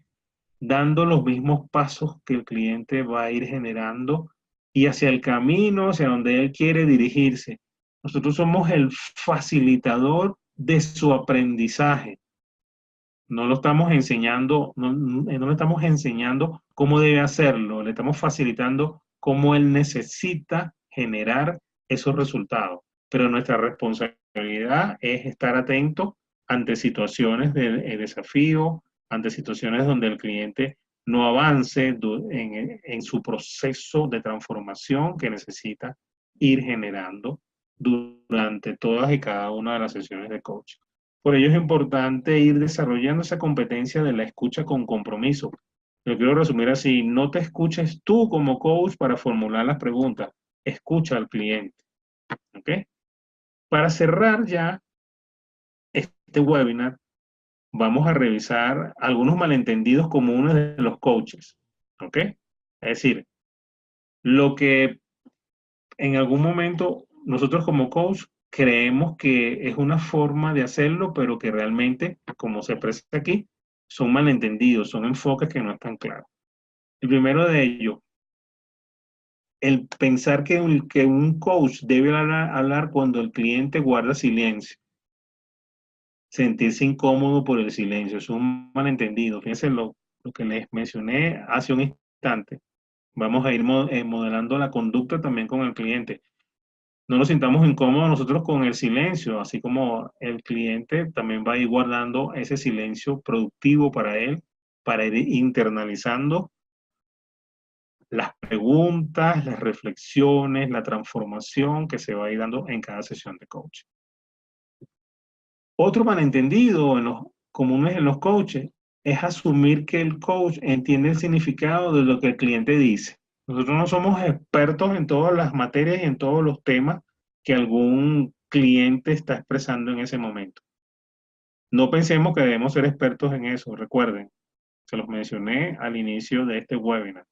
dando los mismos pasos que el cliente va a ir generando y hacia el camino, hacia donde él quiere dirigirse. Nosotros somos el facilitador de su aprendizaje. No lo estamos enseñando, no le estamos enseñando cómo debe hacerlo, le estamos facilitando cómo él necesita generar esos resultados. Pero nuestra responsabilidad es estar atento ante situaciones de desafío, ante situaciones donde el cliente no avance en su proceso de transformación que necesita ir generando durante todas y cada una de las sesiones de coaching. Por ello es importante ir desarrollando esa competencia de la escucha con compromiso. Lo quiero resumir así, no te escuches tú como coach para formular las preguntas, escucha al cliente. ¿Ok? Para cerrar ya este webinar, vamos a revisar algunos malentendidos comunes de los coaches. ¿Ok? Es decir, lo que en algún momento nosotros como coach creemos que es una forma de hacerlo, pero que realmente, como se expresa aquí, son malentendidos, son enfoques que no están claros. El primero de ellos, el pensar que un coach debe hablar cuando el cliente guarda silencio, sentirse incómodo por el silencio, es un malentendido. Fíjense lo que les mencioné hace un instante. Vamos a ir modelando la conducta también con el cliente. No nos sintamos incómodos nosotros con el silencio, así como el cliente también va a ir guardando ese silencio productivo para él, para ir internalizando las preguntas, las reflexiones, la transformación que se va a ir dando en cada sesión de coaching. Otro malentendido comunes en los coaches es asumir que el coach entiende el significado de lo que el cliente dice. Nosotros no somos expertos en todas las materias y en todos los temas que algún cliente está expresando en ese momento. No pensemos que debemos ser expertos en eso, recuerden, se los mencioné al inicio de este webinar.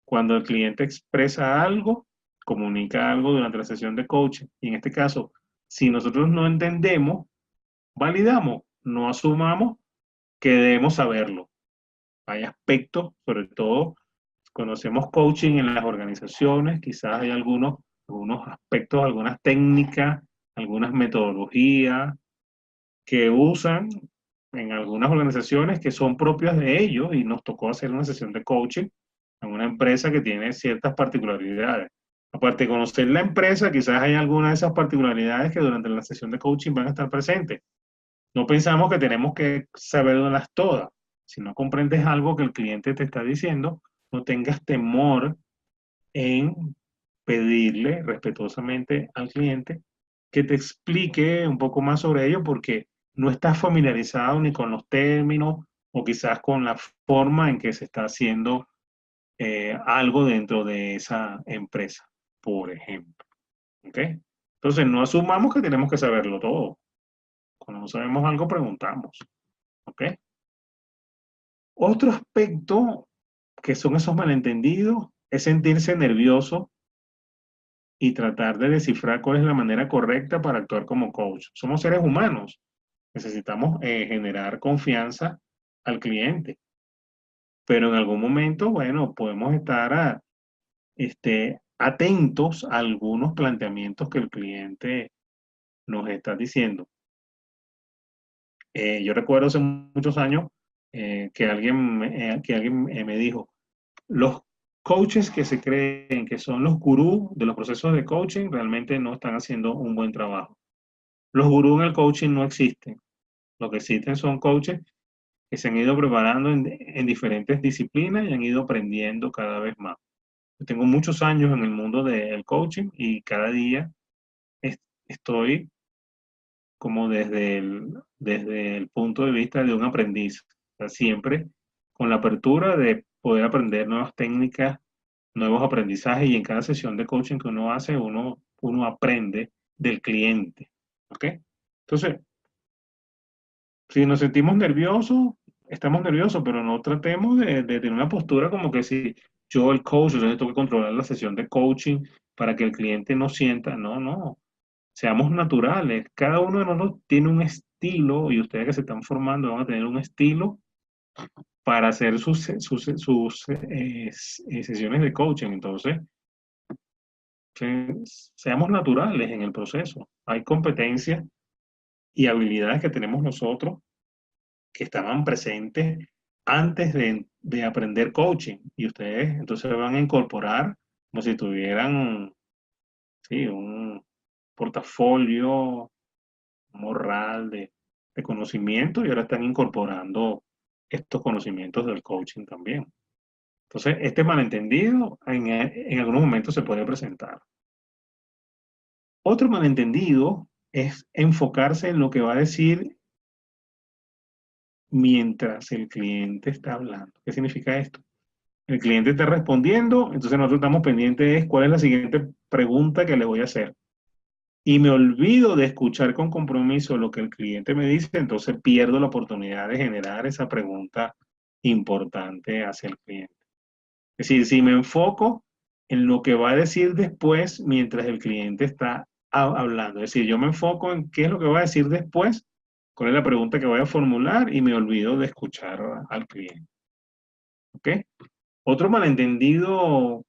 Cuando el cliente expresa algo, comunica algo durante la sesión de coaching, y en este caso, si nosotros no entendemos, validamos, no asumamos que debemos saberlo. Hay aspectos, sobre todo, conocemos coaching en las organizaciones, quizás hay algunos aspectos, algunas técnicas, algunas metodologías que usan en algunas organizaciones que son propias de ellos y nos tocó hacer una sesión de coaching en una empresa que tiene ciertas particularidades. Aparte de conocer la empresa, quizás hay algunas de esas particularidades que durante la sesión de coaching van a estar presentes. No pensamos que tenemos que saberlas todas. Si no comprendes algo que el cliente te está diciendo, no tengas temor en pedirle respetuosamente al cliente que te explique un poco más sobre ello porque no estás familiarizado ni con los términos o quizás con la forma en que se está haciendo algo dentro de esa empresa, por ejemplo. ¿Ok? Entonces, no asumamos que tenemos que saberlo todo. Cuando no sabemos algo, preguntamos. ¿Ok? Otro aspecto que son esos malentendidos es sentirse nervioso y tratar de descifrar cuál es la manera correcta para actuar como coach. Somos seres humanos, necesitamos generar confianza al cliente, pero en algún momento, bueno, podemos estar atentos a algunos planteamientos que el cliente nos está diciendo. Yo recuerdo hace muchos años que alguien me dijo, los coaches que se creen que son los gurús de los procesos de coaching realmente no están haciendo un buen trabajo. Los gurús en el coaching no existen. Lo que existen son coaches que se han ido preparando en diferentes disciplinas y han ido aprendiendo cada vez más. Yo tengo muchos años en el mundo del coaching y cada día estoy como desde el punto de vista de un aprendiz. O sea, siempre con la apertura de poder aprender nuevas técnicas, nuevos aprendizajes y en cada sesión de coaching que uno hace, uno aprende del cliente. ¿Ok? Entonces, si nos sentimos nerviosos, estamos nerviosos, pero no tratemos de tener una postura como que si yo, el coach, yo tengo que controlar la sesión de coaching para que el cliente no sienta. No, no. Seamos naturales. Cada uno de nosotros tiene un estilo y ustedes que se están formando van a tener un estilo para hacer sus sesiones de coaching. Entonces, seamos naturales en el proceso. Hay competencias y habilidades que tenemos nosotros que estaban presentes antes de aprender coaching. Y ustedes entonces van a incorporar como si tuvieran, sí, un portafolio, un morral de conocimiento y ahora están incorporando estos conocimientos del coaching también. Entonces, este malentendido en algunos momentos se puede presentar. Otro malentendido es enfocarse en lo que va a decir mientras el cliente está hablando. ¿Qué significa esto? El cliente está respondiendo, entonces nosotros estamos pendientes de cuál es la siguiente pregunta que le voy a hacer. Y me olvido de escuchar con compromiso lo que el cliente me dice, entonces pierdo la oportunidad de generar esa pregunta importante hacia el cliente. Es decir, si me enfoco en lo que va a decir después mientras el cliente está hablando, es decir, yo me enfoco en qué es lo que va a decir después, cuál es la pregunta que voy a formular y me olvido de escuchar al cliente. ¿Ok? Otro malentendido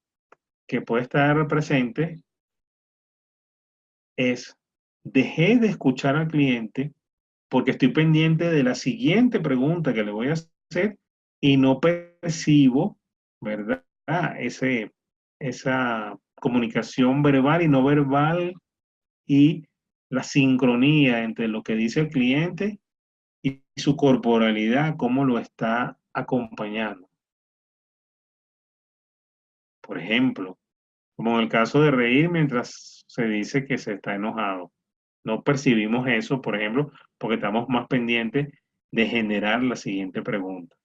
que puede estar presente es, dejé de escuchar al cliente porque estoy pendiente de la siguiente pregunta que le voy a hacer y no percibo, ¿verdad? Esa comunicación verbal y no verbal y la sincronía entre lo que dice el cliente y su corporalidad, cómo lo está acompañando. Por ejemplo, como en el caso de reír mientras se dice que se está enojado. No percibimos eso, por ejemplo, porque estamos más pendientes de generar la siguiente pregunta.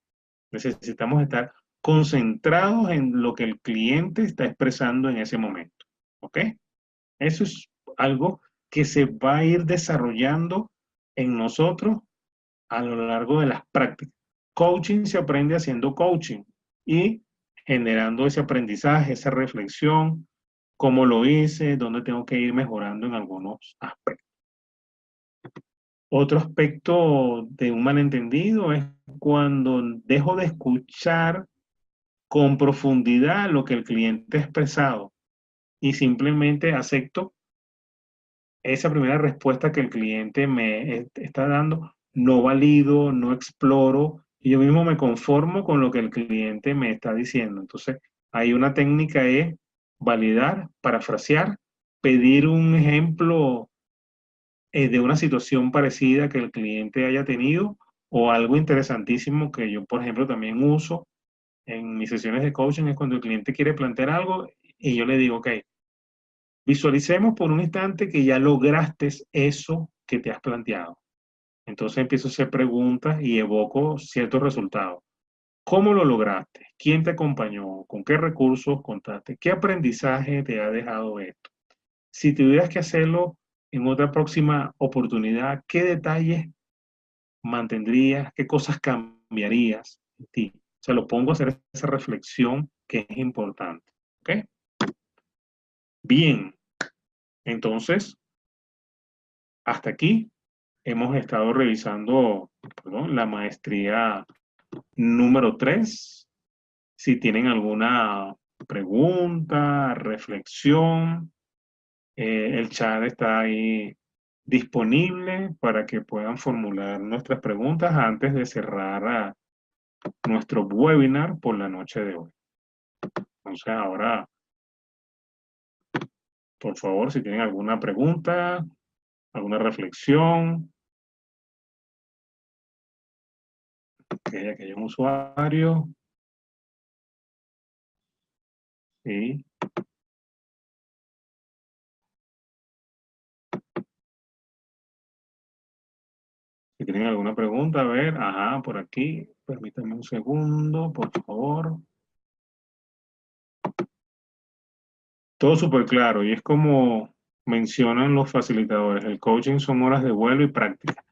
Necesitamos estar concentrados en lo que el cliente está expresando en ese momento. ¿Ok? Eso es algo que se va a ir desarrollando en nosotros a lo largo de las prácticas. Coaching se aprende haciendo coaching y generando ese aprendizaje, esa reflexión, cómo lo hice, dónde tengo que ir mejorando en algunos aspectos. Otro aspecto de un malentendido es cuando dejo de escuchar con profundidad lo que el cliente ha expresado y simplemente acepto esa primera respuesta que el cliente me está dando, no valido, no exploro, y yo mismo me conformo con lo que el cliente me está diciendo. Entonces, hay una técnica es validar, parafrasear, pedir un ejemplo de una situación parecida que el cliente haya tenido o algo interesantísimo que yo, por ejemplo, también uso en mis sesiones de coaching es cuando el cliente quiere plantear algo y yo le digo, ok, visualicemos por un instante que ya lograste eso que te has planteado. Entonces empiezo a hacer preguntas y evoco ciertos resultados. ¿Cómo lo lograste? ¿Quién te acompañó? ¿Con qué recursos contaste? ¿Qué aprendizaje te ha dejado esto? Si tuvieras que hacerlo en otra próxima oportunidad, ¿qué detalles mantendrías? ¿Qué cosas cambiarías en ti? O sea, lo pongo a hacer esa reflexión que es importante. ¿Ok? Bien, entonces, hasta aquí hemos estado revisando, perdón, la maestría número 3. Si tienen alguna pregunta, reflexión, el chat está ahí disponible para que puedan formular nuestras preguntas antes de cerrar nuestro webinar por la noche de hoy. Entonces ahora, por favor, si tienen alguna pregunta, alguna reflexión, que hay un usuario, sí. Si tienen alguna pregunta, a ver, ajá, por aquí, permítanme un segundo, por favor. Todo súper claro, y es como mencionan los facilitadores, el coaching son horas de vuelo y práctica.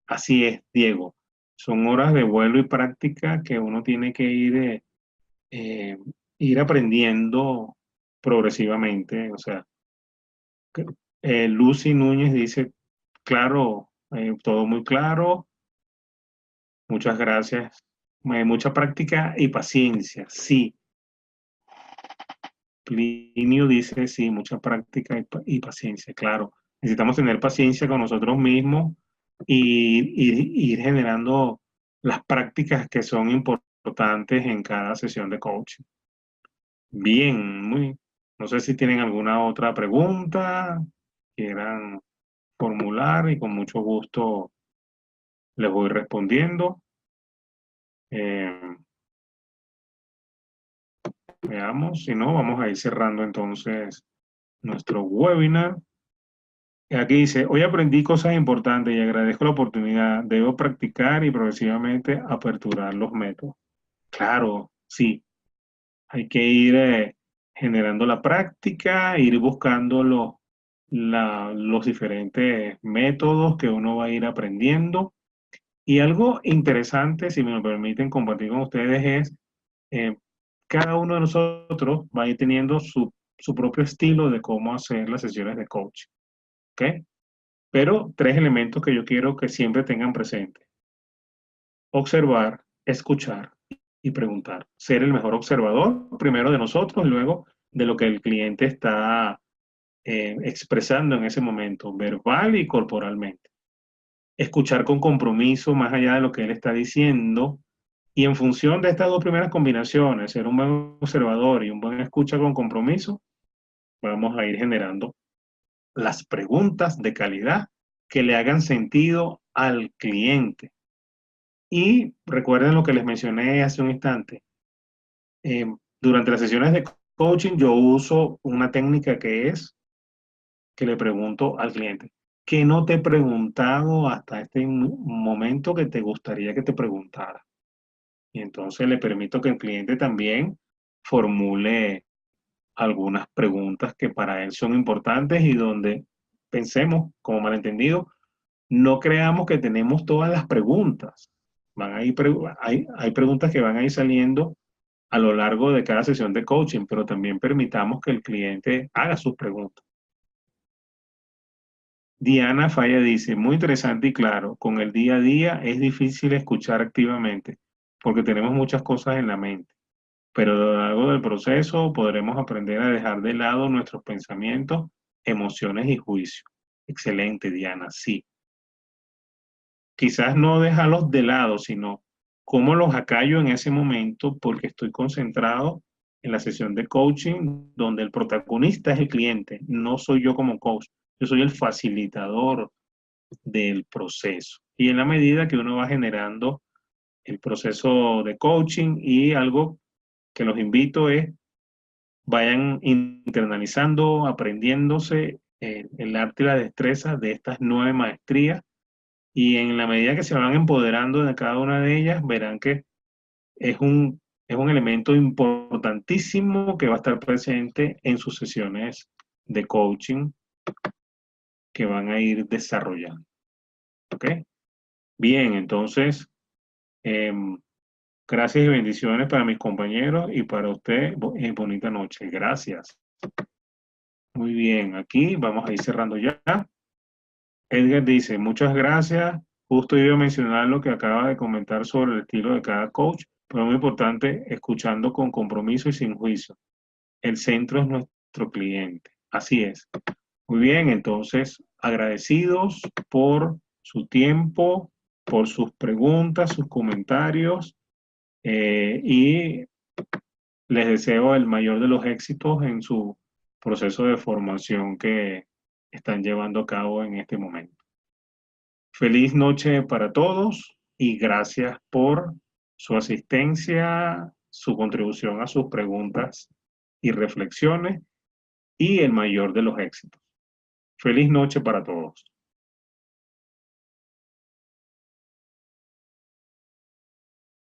Así es, Diego, son horas de vuelo y práctica que uno tiene que eh, ir aprendiendo progresivamente. O sea, que- Lucy Núñez dice, claro, todo muy claro, muchas gracias, mucha práctica y paciencia, sí. Plinio dice, sí, mucha práctica y paciencia, claro. Necesitamos tener paciencia con nosotros mismos y ir generando las prácticas que son importantes en cada sesión de coaching. Bien, no sé si tienen alguna otra pregunta, quieran formular y con mucho gusto les voy respondiendo. Eh, Veamos, si no, vamos a ir cerrando entonces nuestro webinar. Aquí dice, hoy aprendí cosas importantes y agradezco la oportunidad. Debo practicar y progresivamente aperturar los métodos. Claro, sí, hay que ir generando la práctica, ir buscando los diferentes métodos que uno va a ir aprendiendo. Y algo interesante, si me lo permiten compartir con ustedes, es eh, cada uno de nosotros va a ir teniendo su propio estilo de cómo hacer las sesiones de coaching. ¿Ok? Pero tres elementos que yo quiero que siempre tengan presente. Observar, escuchar y preguntar. Ser el mejor observador, primero de nosotros y luego de lo que el cliente está expresando en ese momento, verbal y corporalmente. Escuchar con compromiso más allá de lo que él está diciendo. Y en función de estas dos primeras combinaciones, ser un buen observador y un buen escucha con compromiso, vamos a ir generando las preguntas de calidad que le hagan sentido al cliente. Y recuerden lo que les mencioné hace un instante. Eh, Durante las sesiones de coaching yo uso una técnica que es que le pregunto al cliente, ¿qué no te he preguntado hasta este momento que te gustaría que te preguntara? Y entonces le permito que el cliente también formule algunas preguntas que para él son importantes y donde pensemos, como malentendido, no creamos que tenemos todas las preguntas. Hay preguntas que van a ir saliendo a lo largo de cada sesión de coaching, pero también permitamos que el cliente haga sus preguntas. Diana Falla dice, muy interesante y claro, con el día a día es difícil escuchar activamente porque tenemos muchas cosas en la mente, pero a lo largo del proceso podremos aprender a dejar de lado nuestros pensamientos, emociones y juicios. Excelente, Diana, sí. Quizás no dejarlos de lado, sino cómo los acallo en ese momento porque estoy concentrado en la sesión de coaching donde el protagonista es el cliente, no soy yo como coach, yo soy el facilitador del proceso. Y en la medida que uno va generando el proceso de coaching y algo que los invito es vayan internalizando, aprendiéndose el arte y la destreza de estas 9 maestrías y en la medida que se van empoderando de cada una de ellas, verán que es es un elemento importantísimo que va a estar presente en sus sesiones de coaching que van a ir desarrollando. ¿Ok? Bien, entonces, em, gracias y bendiciones para mis compañeros y para usted. Bonita noche. Gracias. Muy bien, aquí vamos a ir cerrando ya. Edgar dice, muchas gracias. Justo iba a mencionar lo que acaba de comentar sobre el estilo de cada coach, pero muy importante, escuchando con compromiso y sin juicio. El centro es nuestro cliente. Así es. Muy bien, entonces, agradecidos por su tiempo, por sus preguntas, sus comentarios y Les deseo el mayor de los éxitos en su proceso de formación que están llevando a cabo en este momento. Feliz noche para todos y gracias por su asistencia, su contribución a sus preguntas y reflexiones y el mayor de los éxitos. Feliz noche para todos.